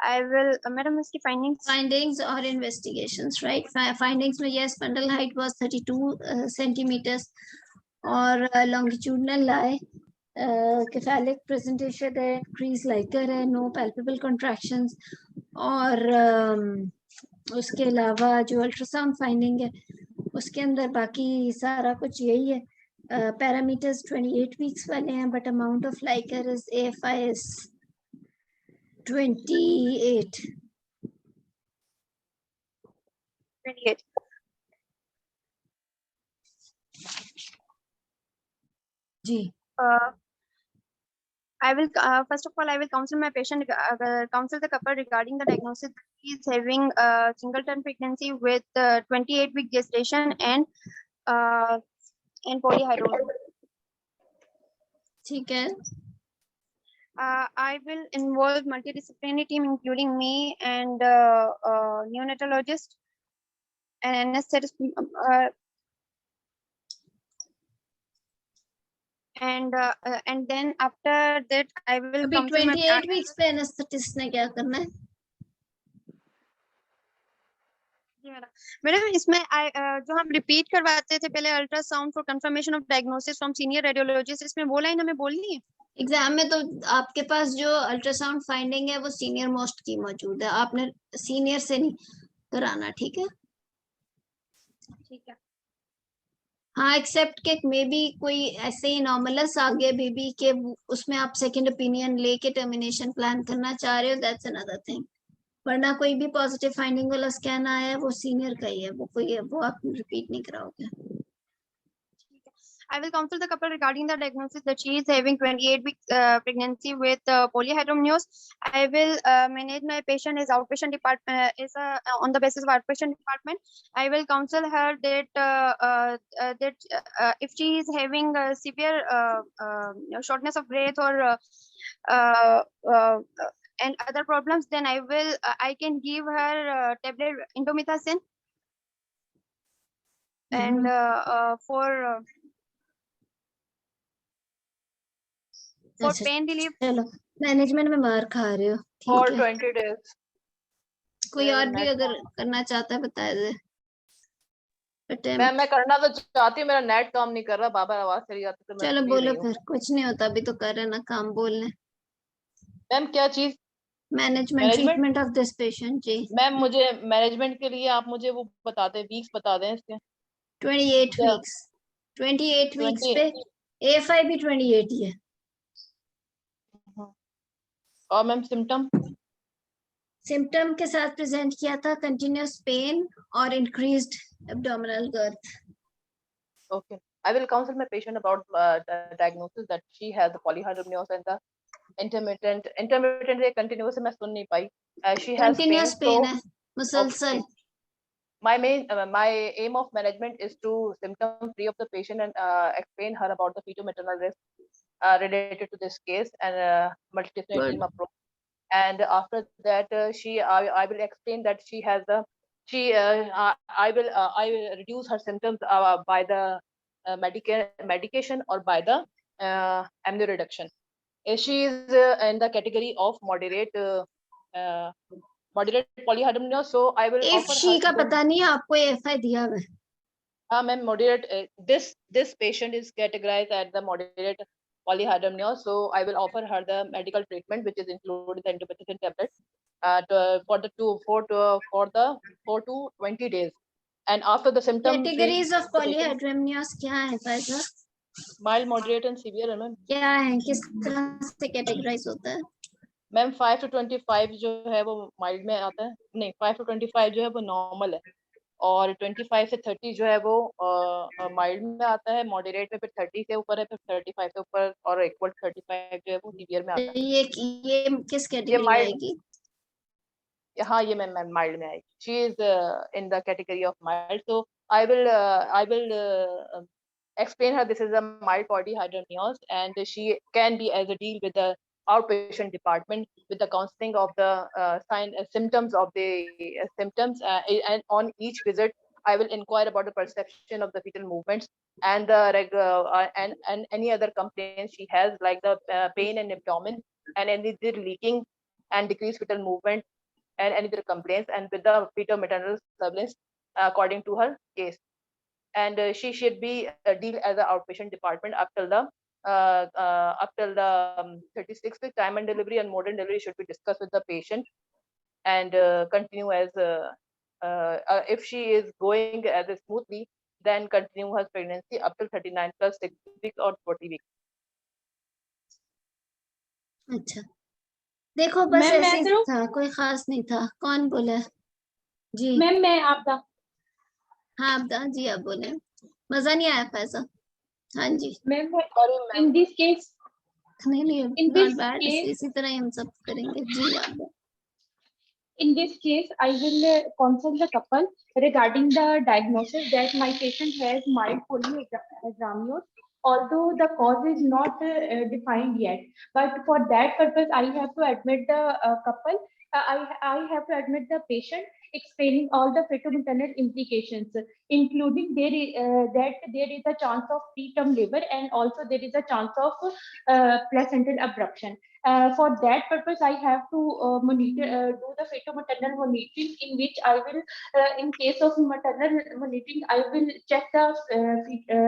I will, Madam, is the findings or investigations, right? Findings में yes, fundal height was 32 centimeters और longitudinal lie, cephalic presentation है, crease lighter है, no palpable contractions, और उसके अलावा जो अल्ट्रासाउंड फाइंडिंग है उसके अंदर बाकी सारा कुछ यही है। पैरामीटर्स 28 वीक्स वाले हैं, but amount of liquor is AFI is 28। जी। I will first of all I will counsel my patient, counsel the couple regarding the diagnosis. He is having a singleton pregnancy with 28-week gestation and polyhydramnios. ठीक है। I will involve multidisciplinary team including me and neonatologist and anesthetist. And then after that I will अभी counsel 28 वीक्स पे एनेस्थेटिस्ट ने क्या करना है? जी मैडम इसमें जो हम रिपीट करवाते थे पहले ultrasound for confirmation of diagnosis from senior radiologist, इसमें वो लाइन हमें बोलनी है। एग्जाम में तो आपके पास जो अल्ट्रासाउंड फाइंडिंग है वो सीनियर मोस्ट की मौजूद है, आपने सीनियर से नहीं कराना। ठीक है, ठीक है। हाँ, एक्सेप्ट के मे बी कोई ऐसे ही नॉर्मलस आ गया बेबी के, उसमें आप सेकंड ओपिनियन लेके टर्मिनेशन प्लान करना चाह रहे हो, दैट्स अनदर थिंग। वरना कोई भी पॉजिटिव फाइंडिंग वाला स्कैन आया है वो सीनियर का ही है, वो आप रिपीट नहीं कराओगे। I will counsel the couple regarding the diagnosis that she is having 28-week pregnancy with polyhydramnios. I will manage my patient as outpatient department, on the basis of outpatient department. I will counsel her that if she is having severe shortness of breath or and other problems, then I can give her tablet indomethacin. And for pain relief. चलो मैनेजमेंट में मार खा रहे हो, और ठीक है। 20 days कोई और भी अगर करना चाहता है बता दे। मैं करना तो चाहती हूँ, मेरा नेट काम नहीं कर रहा, बाबा आवाज चली जाती तो मैं चलो सुन ही बोलो रही हूँ। फिर, कुछ नहीं होता, अभी तो कर रहे ना काम, बोलने। मैम क्या चीज? Management treatment of this patient. जी मैम, मुझे मैनेजमेंट के लिए आप मुझे वो बता दें, वीक्स बता दें इसके। 28 वीक्स। 28 वीक्स पे AFI भी 28 ही है। और मैम सिम्टम के साथ प्रेजेंट किया था कंटिन्यूअस पेन और increased abdominal girth. Okay. I will counsel my patient about the diagnosis that she has the polyhydramnios and the intermittent continuous मैं सुन नहीं पाई. She has pain. Continuous pain है, Okay. मुसलसल. My aim of management is to symptom free of the patient and explain her about the fetal-maternal risk related to this case and multidisciplinary team approach. And after that, I will explain that she has the I will reduce her symptoms by the medication or by the amino reduction. She is in the category of moderate polyhydramnios, so I will if offer she her. का पता नहीं है, आपको एफआई दिया हुआ है. Ma'am, moderate. This patient is categorized as the moderate polyhydramnios, so I will offer her the medical treatment, which is included the indomethacin tablet for the 4 to 20 days. And after the symptom, categories of polyhydramnios क्या है Faiza? mild, moderate, and severe. Ma'am, क्या है, किस तरह से कैटेगराइज होता है? मैम 5 to 25 जो है वो माइल्ड में आता है, नहीं 5 to 25 जो है वो नॉर्मल है, और 25 से 30 जो है वो माइल्ड में आता है, मॉडरेट में फिर 30 से ऊपर है, फिर 35 से ऊपर, और इक्वल 35 जो है वो सीवियर में आता है. ये किस कैटेगरी में आएगी? हाँ, ये मैम माइल्ड में आएगी. She is in the category of mild, so I will explain her this is a mild polyhydramnios, and she can be as a deal with the outpatient department with the counseling of the symptoms of the symptoms, and on each visit I will inquire about the perception of the fetal movements and the and any other complaints she has, like the pain in abdomen and any leaking and decreased fetal movement and any other complaints, and with the fetal maternal surveillance according to her case. And she should be deal as an outpatient department up till the 36th week. Time and delivery and modern delivery should be discussed with the patient, and continue as if she is going as smoothly, then continue her pregnancy up till 39 plus 6 weeks or 40 weeks. अच्छा, देखो बस ऐसे ही था, कोई खास नहीं था. कौन बोला? जी मैम, मैं आपदा. हाँ आपदा जी, आप बोले. मजा नहीं आया फैजा? हाँ जी मैम, in this case, नहीं in this case, इसी तरह ही हम सब करेंगे. जी आपदा. in this case, I will consult the couple regarding the diagnosis that my patient has mild polyhydramnios, although the cause is not defined yet. But for that purpose, I have to admit the couple. I have to admit the patient, explaining all the fetal-maternal implications, including that there is a chance of preterm labor, and also there is a chance of placental abruption. For that purpose, I have to monitor, do the fetal-maternal monitoring, in which I will, in case of maternal monitoring, I will check the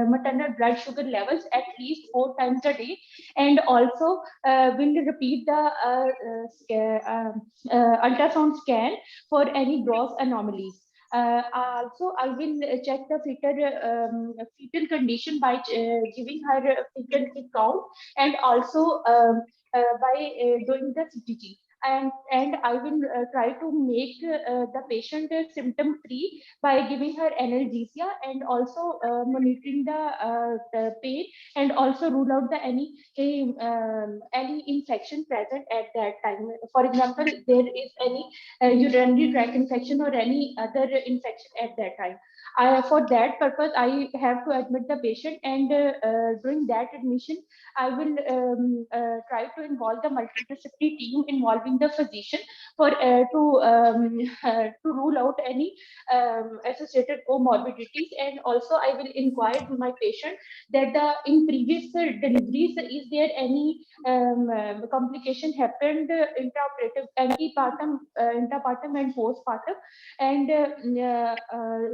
maternal blood sugar levels at least 4 times a day, and also will repeat the ultrasound scan for any gross anomalies. Also, I will check the fetal condition by giving her fetal count, and also by doing the CTG. And I will try to make the patient symptom free by giving her analgesia, and also monitoring the pain, and also rule out the any infection present at that time. For example, there is any urinary tract infection or any other infection at that time. For that purpose, I have to admit the patient, and during that admission, I will try to involve the multidisciplinary team involving the physician for to rule out any associated comorbidities, and also I will inquire to my patient that in previous deliveries, is there any complication happened intraoperative, antepartum, intrapartum and postpartum, and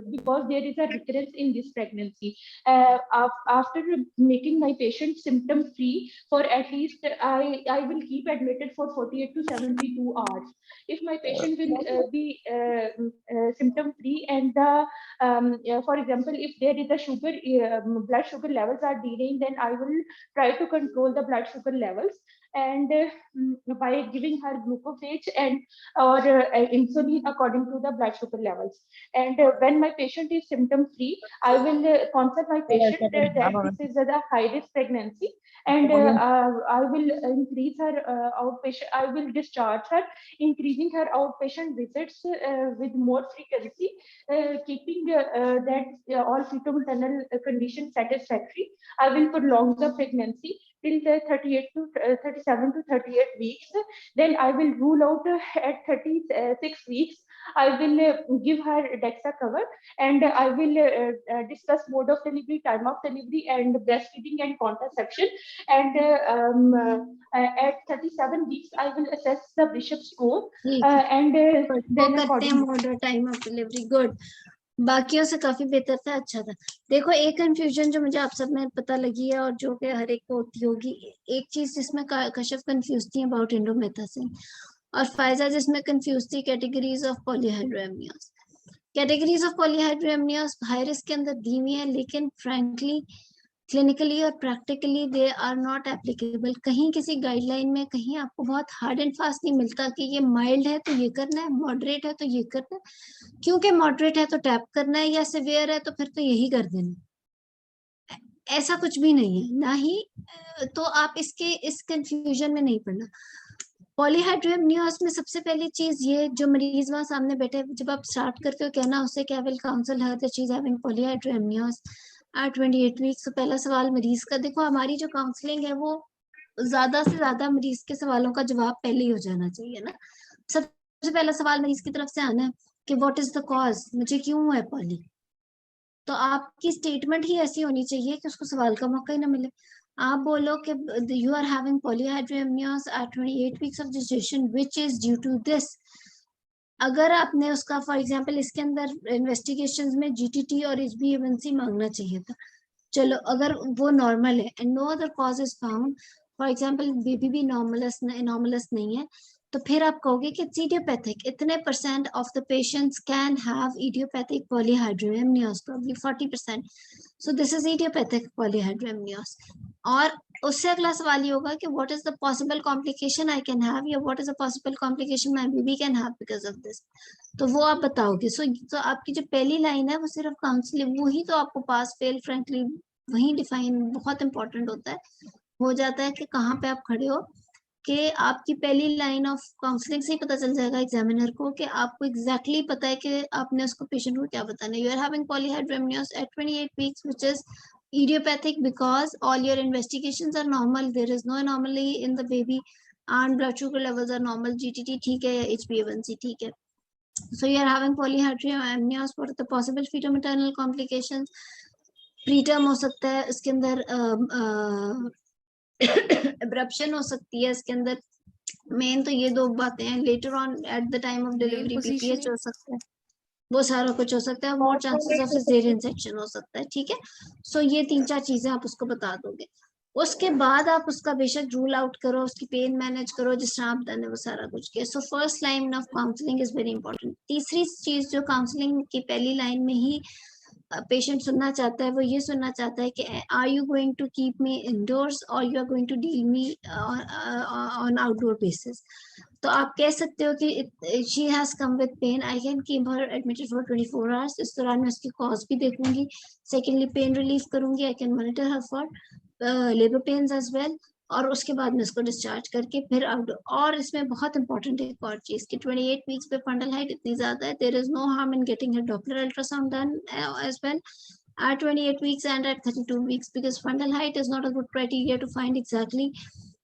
because there is a recurrence in this pregnancy. After making my patient symptom free for at least, I will keep admitted for 48 to 72 hours. If my patient will be symptom free, and for example, if there is a sugar blood sugar levels are deranged, then I will try to control the blood sugar levels. and by giving her glucophage and or insulin according to the blood sugar levels. And when my patient is symptom free, I will consult my patient that this is a high risk pregnancy, and I will increase her outpatient. I will discharge her, increasing her outpatient visits with more frequency, keeping that all fetal-maternal conditions satisfactory. I will prolong the pregnancy till the 37 to 38 weeks. Then I will rule out at 36 weeks. I will give her DEXA cover, and I will discuss mode of delivery, time of delivery, and breastfeeding and contraception. And at 37 weeks, I will assess the Bishop score, and then according to time of delivery. Good. बाकियों से काफी बेहतर था, अच्छा था। देखो एक कंफ्यूजन जो मुझे आप सब में पता लगी है और जो कि हर एक को होती होगी, एक चीज जिसमें कश्यप कंफ्यूज थी अबाउट इंडोमेथासिन, और फायजा जिसमें कंफ्यूज थी categories of polyhydramnios. Categories of polyhydramnios high risk के अंदर दी हुई है, लेकिन फ्रैंकली क्लिनिकली और practically they are not applicable. कहीं किसी गाइडलाइन में कहीं आपको बहुत हार्ड एंड फास्ट नहीं मिलता कि ये माइल्ड है तो ये करना है, मॉडरेट है तो ये करना है, क्योंकि मॉडरेट है तो टैप करना है, या सिवियर है तो फिर तो यही कर देना। ऐसा कुछ भी नहीं है, ना ही तो आप इस कंफ्यूजन में नहीं पड़ना। पॉलीहाइड्रोएमनियोस में सबसे पहली चीज ये, जो मरीज वहां सामने बैठे, जब आप स्टार्ट करते हो कहना उससे क्या will counsel her that she is having polyhydramnios at 28 weeks. तो पहला सवाल मरीज का, देखो हमारी जो काउंसलिंग है वो ज्यादा से ज्यादा मरीज के सवालों का जवाब पहले ही हो जाना चाहिए ना। सबसे पहला सवाल मरीज की तरफ से आना है कि व्हाट इज द कॉज, मुझे क्यों है पॉली। तो आपकी स्टेटमेंट ही ऐसी होनी चाहिए कि उसको सवाल का मौका ही ना मिले। आप बोलो कि you are having polyhydramnios at 28 weeks of gestation which is due to this. अगर आपने उसका फॉर एग्जांपल इसके अंदर इन्वेस्टिगेशंस में जीटीटी और HbA1c मांगना चाहिए था, चलो अगर वो नॉर्मल है and no other cause is found, for example baby भी नॉर्मलस नहीं है, तो फिर आप कहोगे कि इट्स इडियोपैथिक। इतने % of the patients can have idiopathic polyhydramnios, probably 40%। So this is idiopathic polyhydramnios. और उससे अगला सवाल ये होगा कि what is the possible complication I can have, या what is the possible complication my baby can have because of this. तो वो आप बताओगे। सो आपकी जो पहली लाइन है वो सिर्फ काउंसलिंग, वो ही तो आपको पास फेल फ्रैंकली वही डिफाइन बहुत इंपॉर्टेंट होता है, हो जाता है कि कहाँ पे आप खड़े हो, कि आपकी पहली लाइन ऑफ काउंसलिंग से ही पता चल जाएगा एग्जामिनर को कि आपको एग्जैक्टली पता है कि आपने उसको पेशेंट को क्या बताना है। You are having polyhydramnios at 28 weeks which is idiopathic because all your investigations are normal, there is no anomaly in the baby and blood sugar levels are normal, GTT ठीक है या HbA1c ठीक है। So you are having polyhydramnios, what are the possible fetal-maternal complications? preterm हो सकता है, इसके अंदर abruption हो सकती है, इसके अंदर मेन तो ये दो बातें हैं। later on at the time of delivery PPH हो सकता है, वो सारा कुछ हो सकता है, more chances of caesarean section हो सकता है, ठीक है। सो ये 3-4 चीजें आप उसको बता दोगे, उसके बाद आप उसका बेशक रूल आउट करो, उसकी पेन मैनेज करो, जिस तरह आप दने वो सारा कुछ किया। So first line of counselling is very important. तीसरी चीज जो काउंसलिंग की पहली लाइन में ही पेशेंट सुनना चाहता है, वो ये सुनना चाहता है कि are you going to keep me indoors और you are going to deal me on outdoor basis. तो आप कह सकते हो कि she has come with pain, I can keep her admitted for 24 hours. इस दौरान मैं उसकी कॉज भी देखूंगी, सेकेंडली पेन रिलीफ करूंगी, I can monitor her for labour pains as well, और उसके बाद में इसको डिस्चार्ज करके फिर आउटडोर। और इसमें बहुत इंपॉर्टेंट है एक और चीज कि 28 वीक्स पे फंडल हाइट इतनी ज्यादा है, there is no harm in getting a Doppler ultrasound done as well at 28 weeks and at 32 weeks because fundal height is not a good criteria to find exactly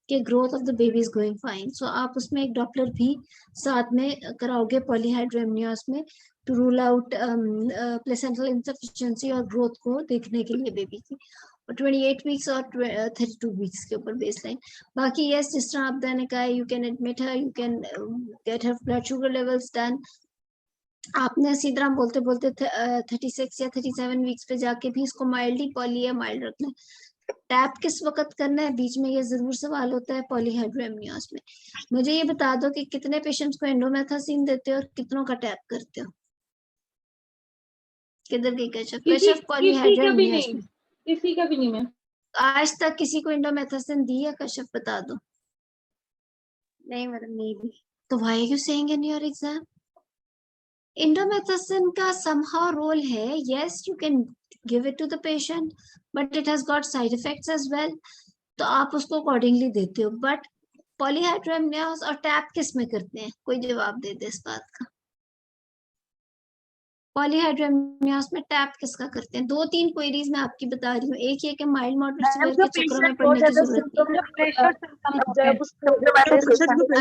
कि growth of the baby is going fine. So आप उसमें एक डॉपलर भी साथ में कराओगे पॉलीहाइड्रोएमनियोस में to rule out placental insufficiency और growth को देखने के लिए बेबी की। और 28 weeks और 32 weeks के ऊपर बेसलाइन। बाकी yes, जिस तरह आप ने कहा you can admit her, you can get her blood sugar levels done. आपने सीधा बोलते बोलते 36 या 37 वीक्स पे जाके भी इसको माइल्डली पॉली या माइल्ड रखना है। टैप किस वक्त करना है बीच में, ये जरूर सवाल होता है पॉलीहाइड्रोएमनियोस में। मुझे ये बता दो कि कितने पेशेंट्स को एंडोमेथासिन देते हो और कितनों का टैप करते हो। किधर गई कश्यप? पॉलीहाइड्रोएमनियोस में किसी का भी नहीं। मैं आज तक किसी को एंडोमेथासिन दी है? कश्यप बता दो। नहीं मैडम, नहीं भी। तो why are you saying in your exam? Indomethacin का somehow role है, yes you can give it to the patient, but it has got side effects as well. तो आप उसको accordingly देते हो, but polyhydramnios और टैप किस में करते हैं? कोई जवाब दे दे इस बात का। पॉलीहाइड्रोमियास में टैप किसका करते हैं? 2-3 क्वेरीज मैं आपकी बता रही हूँ। एक ये कि माइल्ड मॉडरेट सिवियर के चक्रों में पढ़ने की जरूरत नहीं।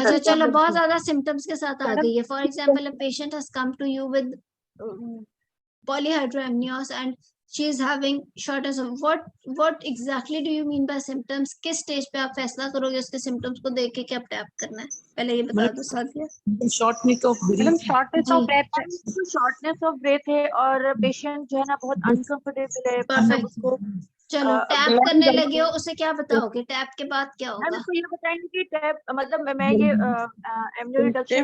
अच्छा चलो, बहुत ज्यादा सिम्टम्स के साथ आ गई है। For example, a patient has come to you with polyhydramnios and she is having shortness of what exactly do you mean by symptoms? किस स्टेज पे आप फैसला करोगे उसके सिम्टम्स को देख के कि आप टैप करना है? पहले ये बता दो साथिया। शॉर्टनेस ऑफ ब्रेथ है और पेशेंट जो है ना बहुत अनकंफर्टेबल है, मतलब उसको चलो टैप करने लगे हो, उसे क्या बताओगे? टैप के बाद क्या होगा? तो ये बताएंगे कि टैप मतलब मैं ये amnio reduction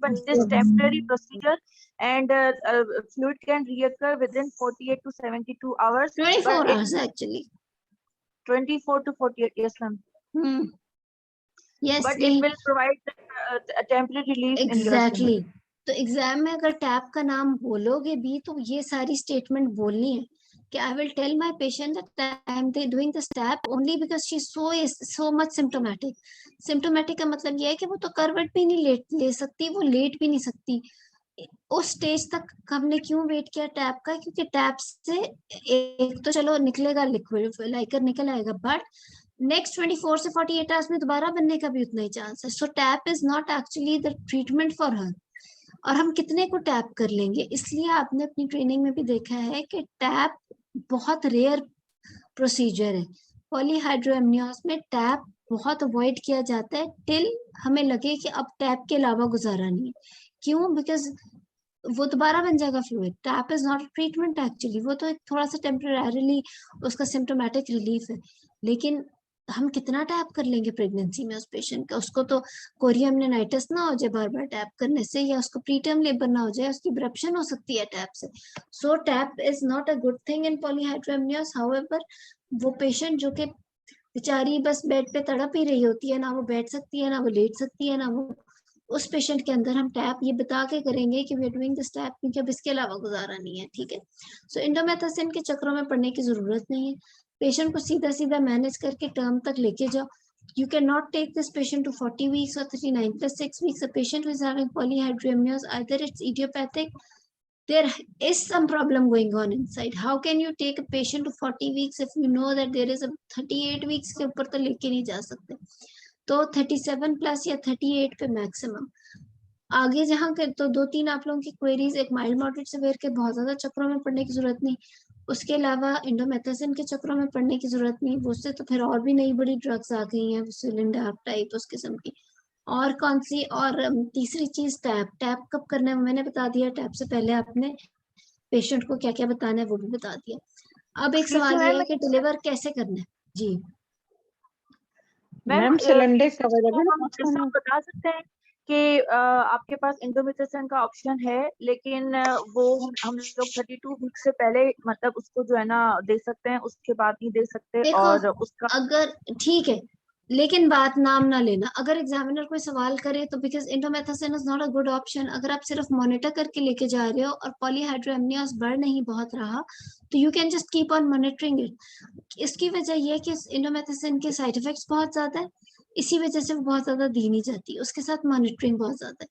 but this temporary procedure and fluid can reoccur within 48 to 72 hours. 24 hours actually. 24 to 48, yes ma'am. Yes, but it will provide a temporary relief. Exactly. तो एग्जाम में अगर टैप का नाम बोलोगे भी तो ये सारी स्टेटमेंट बोलनी है कि I will tell my patient that I am doing this tap only because she is so much symptomatic. Symptomatic का मतलब ये है कि वो तो करवट भी नहीं ले सकती, वो लेट भी नहीं सकती। उस स्टेज तक हमने क्यों वेट किया टैप का? क्योंकि टैप से एक तो चलो निकलेगा लिक्विड, लाइकर निकल आएगा, बट नेक्स्ट 24 से 48 आवर्स में दोबारा बनने का भी उतना ही चांस है। So tap is not actually the treatment for her. और हम कितने को टैप कर लेंगे? इसलिए आपने अपनी ट्रेनिंग में भी देखा है कि टैप बहुत रेयर प्रोसीजर है। पॉलीहाइड्रोएमनियोस में टैप बहुत अवॉइड किया जाता है टिल हमें लगे कि अब टैप के अलावा गुजारा नहीं है। क्यों? बिकॉज वो दोबारा बन जाएगा fluid. Tap is not treatment actually, वो तो एक थोड़ा सा टेम्परेरीली उसका सिम्टोमेटिक रिलीफ है। लेकिन हम कितना टैप कर लेंगे प्रेगनेंसी में उस पेशेंट का? उसको तो कोरियम निनाइटिस ना हो जाए बार बार टैप करने से, या उसको प्रीटर्म लेबर ना हो जाए, उसकी इरप्शन हो सकती है टैप से। So tap is not a good thing in polyhydramnios. However वो पेशेंट जो कि बेचारी बस बेड पे तड़प ही रही होती है, ना वो बैठ सकती है, ना वो लेट सकती है, ना वो, उस पेशेंट के अंदर हम टैप ये बता के करेंगे कि we are doing this tap क्योंकि अब इसके अलावा गुजारा नहीं है। ठीक है, सो इंडोमेथासिन के चक्रों में पड़ने की जरूरत नहीं है। पेशेंट को सीधा सीधा मैनेज करके टर्म तक लेके जाओ। You cannot take this patient to 40 weeks or 39 plus 6 weeks. A patient who is having polyhydramnios, either it's idiopathic, there is some problem going on inside. How can you take a patient to 40 weeks if you know that there is a 38 weeks के ऊपर तो लेके नहीं जा सकते? तो 37 प्लस या 38 पे मैक्सिमम। आगे जहाँ के तो 2-3 आप लोगों की क्वेरीज, एक माइल्ड मॉडरेट सिवियर के बहुत ज्यादा चक्रों में पड़ने की जरूरत नहीं, उसके अलावा इंडोमेथासिन के चक्रों में पड़ने की जरूरत नहीं। उससे तो फिर और भी नई बड़ी ड्रग्स आ गई हैं, सिलिंडार्क टाइप उस किस्म की। और कौन सी? और तीसरी चीज टैप। टैप कब करना है मैंने बता दिया, टैप से पहले आपने पेशेंट को क्या क्या बताना है वो भी बता दिया। अब एक सवाल ये है कि डिलीवर कैसे करना है। जी मैम, सिलेंडर बता सकते हैं कि आपके पास इंडोमेथासिन का ऑप्शन है, लेकिन वो हम लोग 32 वीक से पहले मतलब उसको जो है ना दे सकते हैं, उसके बाद नहीं दे सकते। और उसका अगर ठीक है, लेकिन बात नाम ना लेना। अगर एग्जामिनर कोई सवाल करे तो because indomethacin is not a good option. अगर आप सिर्फ मॉनिटर करके लेके जा रहे हो और पॉलीहाइड्रोएमनियोस बढ़ नहीं बहुत रहा तो you can just keep on monitoring it. इसकी वजह यह है कि इंडोमेथासिन के साइड इफेक्ट्स बहुत ज्यादा है, इसी वजह से वो बहुत ज्यादा दी नहीं जाती, उसके साथ मॉनिटरिंग बहुत ज्यादा है।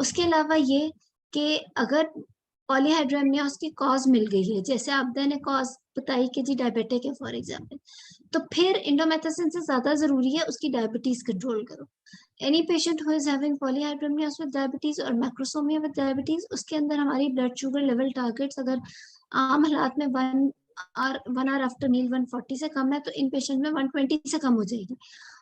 उसके अलावा ये कि अगर पॉलीहाइड्रोएमनियोस की कॉज मिल गई है, जैसे आपदा ने कॉज बताई कि जी डायबिटिक है फॉर एग्जाम्पल, तो फिर इंडोमेथासिन से ज्यादा जरूरी है उसकी डायबिटीज कंट्रोल करो। Any patient who is having polyhydramnios with diabetes और मैक्रोसोमिया विद डायबिटीज, उसके अंदर हमारी ब्लड शुगर लेवल टारगेट्स अगर आम हालात में 1 आवर आफ्टर मील 140 से कम है तो इन पेशेंट में 120 से कम हो जाएगी।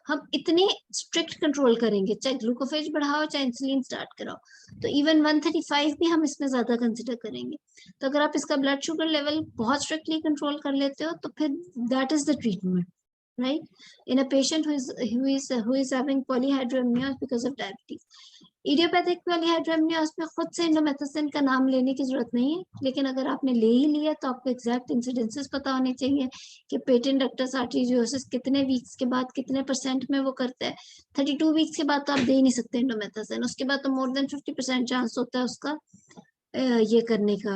हम इतने स्ट्रिक्ट कंट्रोल करेंगे, चाहे ग्लूकोफेज बढ़ाओ चाहे इंसुलिन स्टार्ट कराओ, तो इवन 135 भी हम इसमें ज्यादा कंसिडर करेंगे। तो अगर आप इसका ब्लड शुगर लेवल बहुत स्ट्रिक्टली कंट्रोल कर लेते हो तो फिर that is the treatment, right? In a patient who is having polyhydramnios because of diabetes. Idiopathic polyhydramnios में खुद से इंडोमेथासिन का नाम लेने की जरूरत नहीं है, लेकिन अगर आपने ले ही लिया तो आपको एग्जैक्ट इंसिडेंसेस पता होने चाहिए कि पेटेंट डक्टस आर्टेरियोसिस कितने वीक्स के बाद कितने % में वो करता है। 32 वीक्स के बाद तो आप दे ही नहीं सकते इंडोमेथासिन, उसके बाद तो मोर देन 50% चांस होता है उसका ये करने का,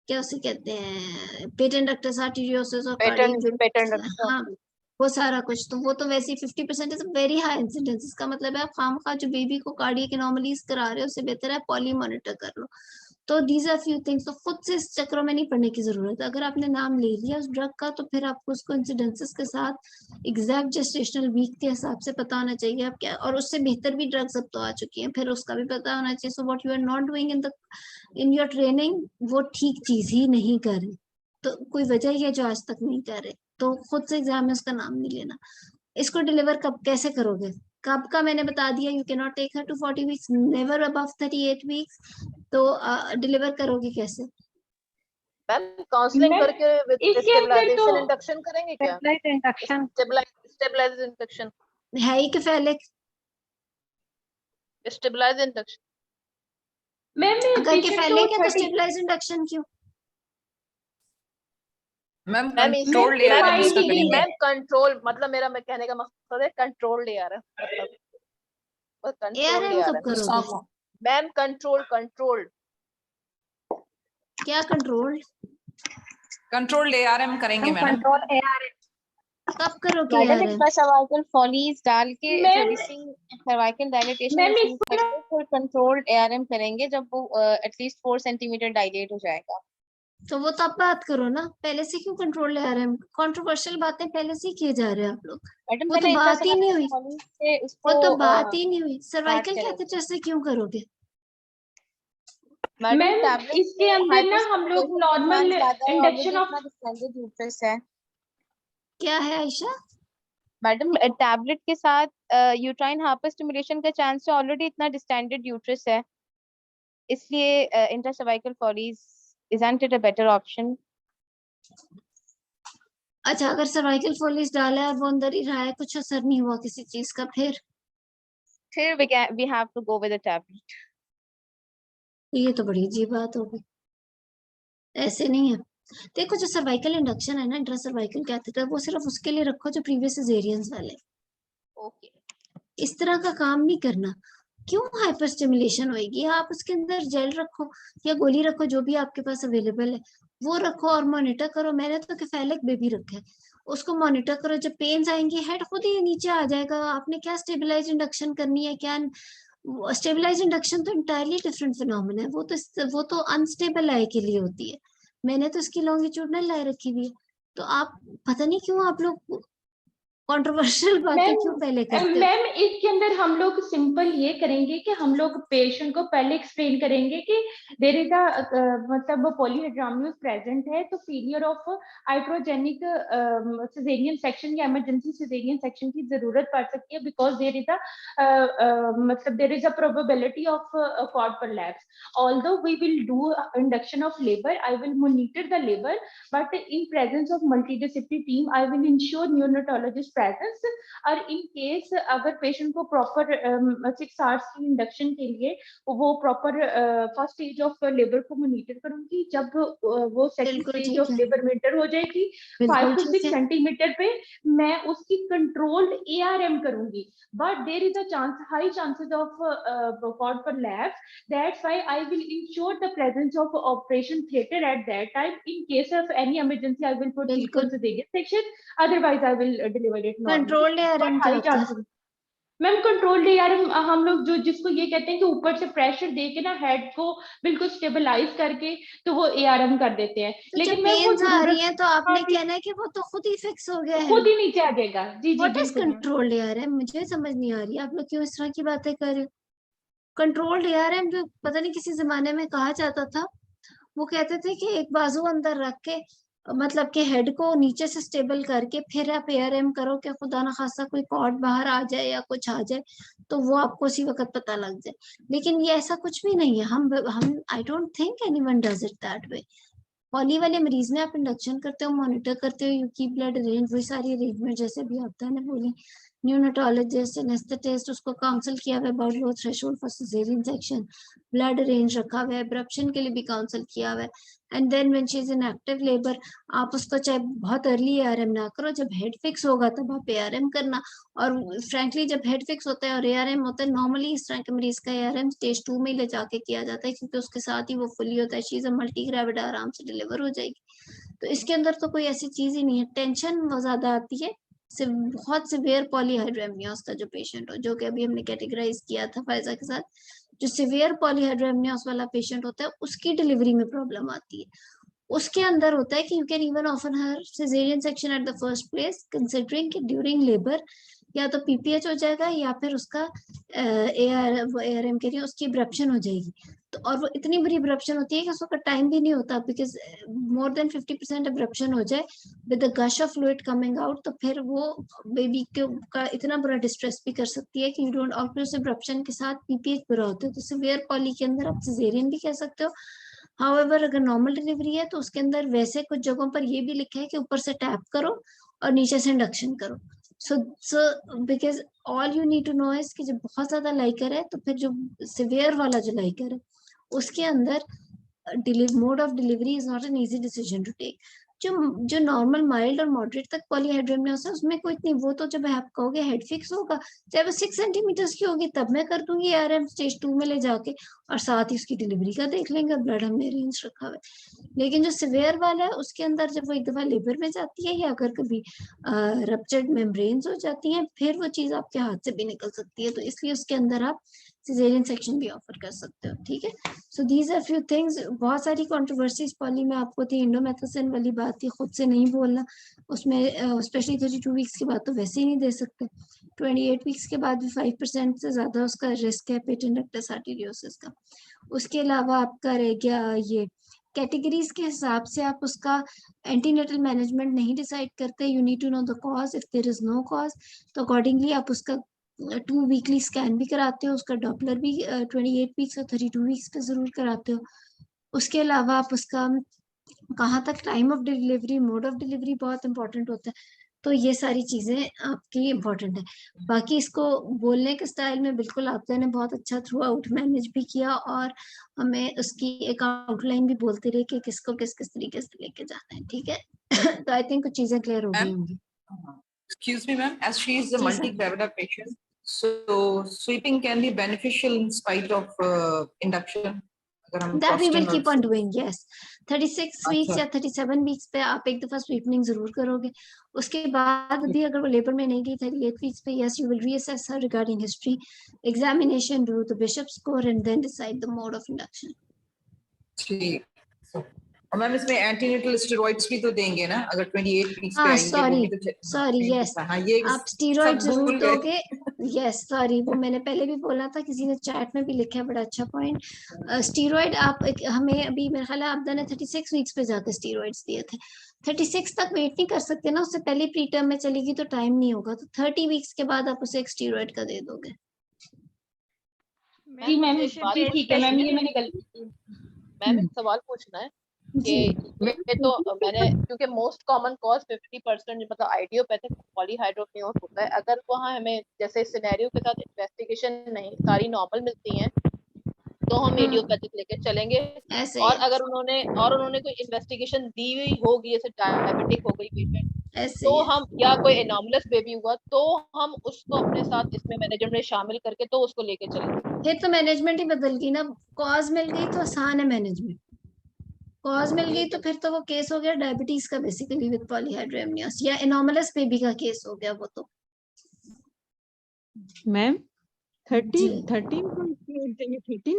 क्या उसे कहते हैं, पेटेंट डक्टस आर्टेरियोसिस और पेटेंट हाँ वो सारा कुछ। तो वो तो वैसे ही 50% इज वेरी हाई इंसिडेंस। इसका मतलब है आप खामखा जो बेबी को कार्डियक एनोमलीज करा रहे हो उससे बेहतर है पॉली मॉनिटर कर लो। तो दीज आर फ्यू थिंग्स। तो खुद से इस चक्रों में नहीं पड़ने की जरूरत है। अगर आपने नाम ले लिया उस ड्रग का तो फिर आपको उसको इंसिडेंसेस के साथ एग्जैक्ट जेस्टेशनल वीक के हिसाब से पता होना चाहिए आप क्या, और उससे बेहतर भी ड्रग्स अब तो आ चुकी हैं, फिर उसका भी पता होना चाहिए। So what you are not doing in your training वो ठीक चीज ही नहीं कर रहे, तो कोई वजह ही है जो आज तक नहीं कर रहे। तो खुद से एग्जाम में उसका नाम नहीं लेना। इसको डिलीवर कब कैसे करोगे, कब का मैंने बता दिया, you can not take her to 40 weeks, never above 38 weeks. तो डिलीवर करोगे कैसे? मैम काउंसलिंग मैम, करके विद इसके अंदर तो स्टेबलाइजेशन इंडक्शन करेंगे क्या? इंडक्शन स्टेबलाइज इंडक्शन, है ही कैफेलिक। Stabilise induction. मैम अगर पेशेंट कैफेलिक है को तो स्टेबलाइज इंडक्शन क्यों? मैम मैम कंट्रोल ARM इसका करेंगे। मैम कंट्रोल मतलब मेरा मैं कहने का मकसद है कंट्रोल ARM, मतलब कंट्रोल ARM कब ARM करोगे? मैम कंट्रोल क्या कंट्रोल? कंट्रोल ARM करेंगे मैडम। कंट्रोल ARM कब करोगे मैडम ARM? इसका सर्वाइकल फॉलीज डाल के मैम थोड़ी सी सर्वाइकल डायलेटेशन मैम अचीव करके फिर कंट्रोल्ड ARM करेंगे जब वो एटलीस्ट 4 सेंटीमीटर डायलेट हो जाएगा। तो वो तो आप बात करो ना, पहले से क्यों कंट्रोल ARM? कंट्रोवर्शियल बातें पहले से ही किए जा रहे हैं आप लोग। मैडम वो पहले तो बात ही नहीं हुई, फॉलीज से वो उसको तो बात ही नहीं हुई। सर्वाइकल करेंगे। कैथेटर से क्यों करोगे? मैडम मैम टैबलेट इसके अंदर ना हम लोग normal induction of distended uterus है। क्या है आयशा? मैडम टैबलेट के साथ यूट्राइन हाइपर स्टिमुलेशन का चांस तो ऑलरेडी इतना डिस्टेंडेड यूट्रस है, इसलिए intracervical Foley's isn't it a better option? अच्छा, अगर सर्वाइकल फॉलीज डाला है वो अंदर ही रहा है, कुछ असर नहीं हुआ किसी चीज का, फिर we have to go with a tablet. ये तो बड़ी अजीब बात होगी, ऐसे नहीं है। देखो जो सर्वाइकल इंडक्शन है ना, इंट्रा सर्वाइकल कैथेटर, वो सिर्फ उसके लिए रखो जो प्रीवियस सिजेरियंस वाले। ओके, इस तरह का काम नहीं करना। क्यों हाइपर स्टिमुलेशन होएगी? आप उसके अंदर जेल रखो या गोली रखो, जो भी आपके पास अवेलेबल है वो रखो और मॉनिटर करो। मैंने तो कैफेलिक बेबी रखा है, उसको मॉनिटर करो। जब पेन्स आएंगे हेड खुद ही नीचे आ जाएगा। आपने क्या स्टेबलाइज इंडक्शन करनी है? क्या स्टेबलाइज इंडक्शन तो इंटायरली डिफरेंट फिनोमेना है। वो तो अनस्टेबल आई के लिए होती है। मैंने तो इसकी लॉन्गिट्यूडनल लाई रखी हुई है। तो आप पता नहीं क्यों आप लोग कंट्रोवर्शियल बातें क्यों पहले करते हो? मैम इसके अंदर हम लोग सिंपल ये करेंगे कि हम लोग पेशेंट को पहले एक्सप्लेन करेंगे कि देयर इज अ मतलब पॉलीहाइड्रोमियोस प्रेजेंट है, तो failure of iatrogenic caesarean section या इमरजेंसी सिजेरियन सेक्शन की जरूरत पड़ सकती है, बिकॉज देयर इज मतलब there is a probability of cord collapse. Although we will do induction of labour, I will monitor the labour, but in presence of multidisciplinary team I will ensure neonatologist presence. और इन केस अगर पेशेंट को प्रॉपर 6 आवर्स की इंडक्शन के लिए वो proper first stage of labour को मॉनिटर करूंगी। जब वो second stage of labour meter हो जाएगी 5 to 6 सेंटीमीटर पे, मैं उसकी कंट्रोल्ड ARM करूंगी। But there is a chance, high chances of cord collapse, that's why I will ensure the presence of operation theatre at that time. In case of any emergency I will put cesarean section, otherwise I will deliver it normally. Controlled ARM क्या होता है? मैम कंट्रोल्ड ARM हम लोग जो जिसको ये कहते हैं कि ऊपर से प्रेशर दे के ना हेड को बिल्कुल स्टेबलाइज करके तो वो ARM कर देते हैं। तो लेकिन जब मैम वो पेन्स आ रही हैं तो आपने कहना है कि वो तो खुद ही फिक्स हो गया है, खुद ही नीचे आ जाएगा। जी जी व्हाट इज बिल्कुल। Controlled ARM? मुझे समझ नहीं आ रही आप लोग क्यों इस तरह की बातें कर रहे हो। कंट्रोल्ड ARM जो पता नहीं किसी जमाने में कहा जाता था, वो कहते थे कि एक बाजू अंदर रख के, मतलब कि हेड को नीचे से स्टेबल करके फिर आप ARM करो कि खुदा ना खासा कोई कॉर्ड बाहर आ जाए या कुछ आ जाए तो वो आपको उसी वक्त पता लग जाए। लेकिन ये ऐसा कुछ भी नहीं है। हम I don't think anyone does it that way. Poly वाले मरीज में आप इंडक्शन करते हो, मॉनिटर करते हो, यू कीप ब्लड अरेंज, वही सारी अरेंजमेंट जैसे भी होता है ना बोली, न्यूनेटोलॉजिस्ट, एनेस्थेटिस्ट, उसको काउंसिल किया हुआ है about low threshold for caesarean section, blood arrange रखा हुआ है, एब्रप्शन के लिए भी काउंसिल किया हुआ है। And then when she is in active labour, आप उसको चाहे बहुत अर्ली ARM ना करो, जब हेड फिक्स होगा तब आप ARM करना। और फ्रैंकली जब हेड फिक्स होता है और ARM होता है, नॉर्मली इस तरह के मरीज का ARM स्टेज 2 में ले जाके किया जाता है, क्योंकि उसके साथ ही वो फुली होता है, she is a multi gravid, आराम से डिलीवर हो जाएगी। तो इसके अंदर तो कोई ऐसी चीज ही नहीं है। टेंशन बहुत ज्यादा आती है बहुत सिवियर पॉलीहाइड्रोएमनियोस का जो पेशेंट हो, जो कि अभी हमने कैटेगराइज किया था फायजा के साथ, जो सिवियर पॉलीहाइड्रोएमनियोस वाला पेशेंट होता है उसकी डिलीवरी में प्रॉब्लम आती है। उसके अंदर होता है कि you can even offer her caesarean section at the first place, considering कि ड्यूरिंग लेबर या तो PPH हो जाएगा या फिर उसका ARM के लिए उसकी एब्रप्शन हो जाएगी। तो और वो इतनी बड़ी एब्रप्शन होती है कि उसका टाइम भी नहीं होता, बिकॉज मोर देन 50% एब्रप्शन हो जाए with the gush of fluid coming out, तो फिर वो बेबी का इतना बुरा डिस्ट्रेस भी कर सकती है कि यू डोंट, और फिर उस एब्रप्शन के साथ PPH बुरा होता है। तो सिवियर पॉली के अंदर आप सिजेरियन भी कह सकते हो। हाउएवर अगर नॉर्मल डिलीवरी है तो उसके अंदर वैसे कुछ जगहों पर ये भी लिखा है कि ऊपर से टैप करो और नीचे से इंडक्शन करो। So because all you need to know is कि जब बहुत ज्यादा लाइकर है, तो फिर जो सिवियर वाला जो लाइकर है उसके अंदर mode of delivery is not an easy decision to take. जो नॉर्मल माइल्ड और मॉडरेट तक पॉलीहाइड्रोएमनियोस है उसमें कोई इतनी, वो तो जब आप कहोगे हेड फिक्स होगा, चाहे वो 6 सेंटीमीटर्स की होगी तब मैं कर दूंगी ARM स्टेज 2 में ले जाके, और साथ ही उसकी डिलीवरी का देख लेंगे, ब्लड हमने अरेंज रखा हुआ है। लेकिन जो सिवियर वाला है उसके अंदर जब वो एक दफा लेबर में जाती है या अगर कभी रप्चर्ड मेम्ब्रेन्स हो जाती हैं, फिर वो चीज आपके हाथ से भी निकल सकती है। तो इसलिए उसके अंदर आप सिजेरियन सेक्शन भी ऑफर कर सकते हो। ठीक है, so these are few things. बहुत सारी कंट्रोवर्सीज पॉली में आपको थी, इंडोमेथासिन वाली बात थी, खुद से नहीं बोलना उसमें, स्पेशली 32 वीक्स के बाद तो वैसे ही नहीं दे सकते। 28 वीक्स के बाद भी 5% से ज्यादा उसका रिस्क है पेटेंट डक्टस आर्टेरियोसिस का। उसके अलावा आपका रह गया ये कैटेगरीज के हिसाब से आप उसका एंटीनेटल मैनेजमेंट नहीं डिसाइड करते। You need to know the cause, if there is no cause तो अकॉर्डिंगली आप उसका 2 वीकली स्कैन भी कराते हो, उसका डॉपलर भी 28 वीक्स और 32 वीक्स पे जरूर कराते हो। उसके अलावा आप उसका कहाँ तक time of delivery, mode of delivery बहुत इंपॉर्टेंट होता है। तो ये सारी चीजें आपकी इम्पोर्टेंट है। बाकी इसको बोलने के स्टाइल में बिल्कुल आपने ने बहुत अच्छा थ्रू आउट मैनेज भी किया, और हमें उसकी एक आउटलाइन भी बोलते रहे कि किसको किस किस तरीके से लेके जाना है। ठीक है तो आई थिंक कुछ चीजें क्लियर हो गई होंगी। Excuse me, ma'am. As she is a multi-graviда patient, so sweeping can be beneficial in spite of induction. That we will keep on doing, yes. 36 weeks या 37 weeks पे आप एक दफा स्वीपनिंग जरूर करोगे। उसके बाद भी अगर वो लेबर में नहीं गई 38 weeks पे, yes, you will reassess her regarding history, examination, do the bishop score, and then decide the mode of induction. ठीक। और मैम इसमें एंटीनेटल स्टेरॉइड्स भी तो देंगे ना अगर 28 वीक्स पे हाँ आएंगे? सॉरी यस, आप स्टीरॉइड जरूर दोगे। यस सॉरी, वो मैंने पहले भी बोला था, किसी ने चैट में भी लिखा है, बड़ा अच्छा पॉइंट। स्टीरॉइड आप हमें अभी मेरे ख्याल है आपदा ने 36 वीक्स पे जाकर स्टीरॉइड्स दिए थे। 36 तक वेट नहीं कर सकते ना, उससे पहले प्री टर्म में चलेगी तो टाइम नहीं होगा, तो 30 वीक्स के बाद आप उसे एक स्टीरॉइड का दे दोगे। जी मैम ठीक है मैम, ये मैंने गलती की। मैम एक सवाल पूछना है कि ये तो मैंने, क्योंकि मोस्ट कॉमन कॉज 50% मतलब आइडियोपैथिक पॉलीहाइड्रोनियोस होता है। अगर वहाँ हमें जैसे सिनेरियो के साथ इन्वेस्टिगेशन नहीं सारी नॉर्मल मिलती हैं तो हम इडियोपैथिक लेके चलेंगे। और अगर उन्होंने कोई इन्वेस्टिगेशन दी हुई होगी, जैसे डायबिटिक हो गई पेशेंट, तो हम या कोई एनॉमलस बेबी हुआ तो हम उसको अपने साथ इसमें मैनेजमेंट में शामिल करके तो उसको लेके चलेंगे। फिर तो मैनेजमेंट ही बदल गई ना, कॉज मिल गई तो आसान है मैनेजमेंट, कॉज मिल गई तो फिर तो वो केस हो गया डायबिटीज का बेसिकली विद पॉलीहाइड्रोएमनियोस, या एनॉमलस बेबी का केस हो गया वो तो। मैम 13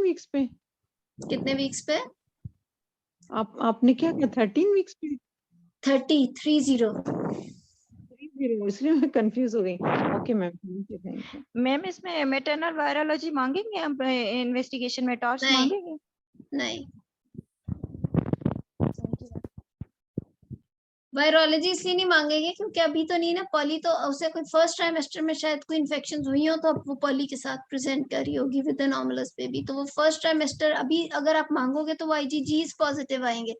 वीक्स पे कितने वीक्स पे? आपने क्या कहा 13 वीक्स पे? 30 इसलिए मैं कंफ्यूज हो गई। Okay ma'am, thank you. Ma'am इसमें मैटरनल वायरोलॉजी मांगेंगे हम इन्वेस्टिगेशन में, टॉर्च मांगेंगे? नहीं, वायरोलॉजी इसलिए नहीं मांगेंगे क्योंकि अभी तो नहीं ना, पॉली तो उसे कोई फर्स्ट ट्राइमेस्टर में शायद कोई इन्फेक्शन हुई हो तो अब वो पॉली के साथ प्रेजेंट कर रही होगी विद एनॉमलस बेबी, तो वो फर्स्ट ट्राइमेस्टर अभी अगर आप मांगोगे तो वो IgGs पॉजिटिव आएंगे,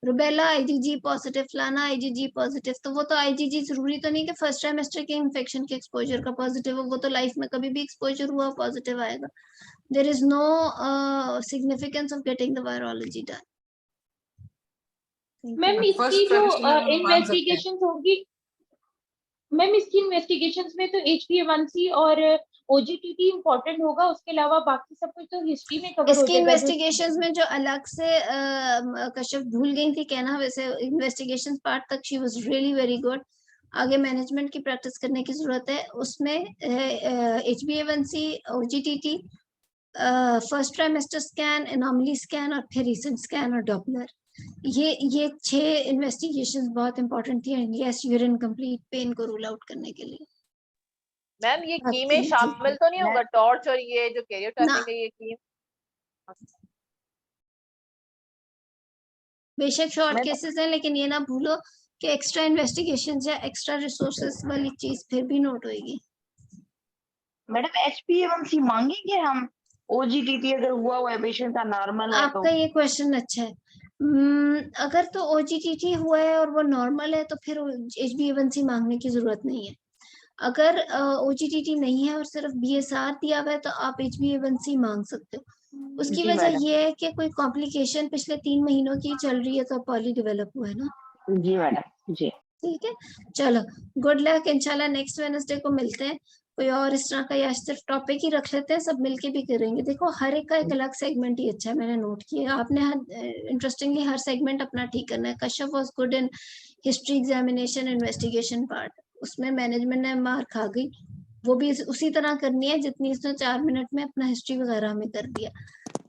रुबेला IgG पॉजिटिव, फलाना IgG पॉजिटिव, तो वो तो IgG जरूरी तो नहीं कि फर्स्ट ट्राइमेस्टर के इन्फेक्शन के एक्सपोजर का पॉजिटिव हो, वो तो लाइफ में कभी भी एक्सपोजर हुआ पॉजिटिव आएगा. There is no significance of getting the virology done. Ma'am इसकी First जो trimester में हम मान सकते हैं। इन्वेस्टिगेशन होगी मैम, इसकी इन्वेस्टिगेशंस में तो HbA1c और OGTT इम्पोर्टेंट होगा, उसके अलावा बाकी सब कुछ तो हिस्ट्री में कवर हो इसकी जाएगा. इन्वेस्टिगेशंस में जो अलग से कश्यप भूल गई थी कहना, वैसे इन्वेस्टिगेशन पार्ट तक she was really very good. आगे मैनेजमेंट की प्रैक्टिस करने की जरूरत है. उसमें HbA1c, OGTT, first trimester scan, anomaly scan और फिर रीसेंट स्कैन और डॉपलर, ये 6 इन्वेस्टिगेशंस बहुत इंपॉर्टेंट थी. यस, यूरिन कंप्लीट पेन को रूल आउट करने के लिए. मैम ये की में जी, जी. शामिल तो नहीं होगा टॉर्च और ये जो कैरियोटाइपिंग है, ये की बेशक शॉर्ट मैं- केसेस हैं, लेकिन ये ना भूलो कि एक्स्ट्रा इन्वेस्टिगेशन या एक्स्ट्रा रिसोर्सेस वाली चीज फिर भी नोट होएगी. मैडम HbA1c मांगेंगे हम? OGTT अगर हुआ है पेशेंट का नॉर्मल है तो? आपका ये क्वेश्चन अच्छा है. अगर तो OGTT हुआ है और वो नॉर्मल है तो फिर HbA1c मांगने की जरूरत नहीं है. अगर OGTT नहीं है और सिर्फ BSR दिया हुआ है तो आप HbA1c मांग सकते हो. उसकी जी वजह मैडम। ये है कि कोई कॉम्प्लिकेशन पिछले 3 महीनों की चल रही है तो पॉली डेवलप हुआ है ना. जी मैडम जी। ठीक है, चलो गुड लक. इंशाल्लाह नेक्स्ट वेडनेसडे को मिलते हैं. कोई और इस तरह का या सिर्फ टॉपिक ही रख लेते हैं, सब मिलके भी करेंगे. देखो हर एक का एक अलग सेगमेंट ही अच्छा है, मैंने नोट किया. आपने इंटरेस्टिंगली हर सेगमेंट अपना ठीक करना है. Kashyap was good in history examination investigation part, उसमें मैनेजमेंट ने मार खा गई. वो भी उसी तरह करनी है जितनी इसने 4 मिनट में अपना हिस्ट्री वगैरह में कर दिया.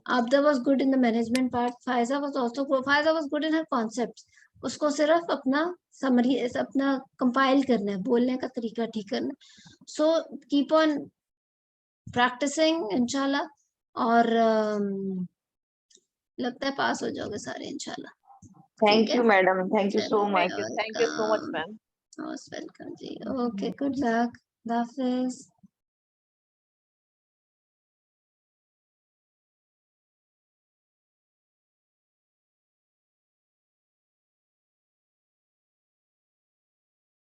Abda was good in the management part. Faiza was also good. Faiza was good in her concepts. उसको सिर्फ अपना समरी अपना कंपाइल करना है, बोलने का तरीका ठीक करना है. सो कीप ऑन प्रैक्टिसिंग इंशाल्लाह, और लगता है पास हो जाओगे सारे इंशाल्लाह. Thank you madam, thank you so much. Thank you so much ma'am. Most welcome जी. Okay, good luck. हाफिज.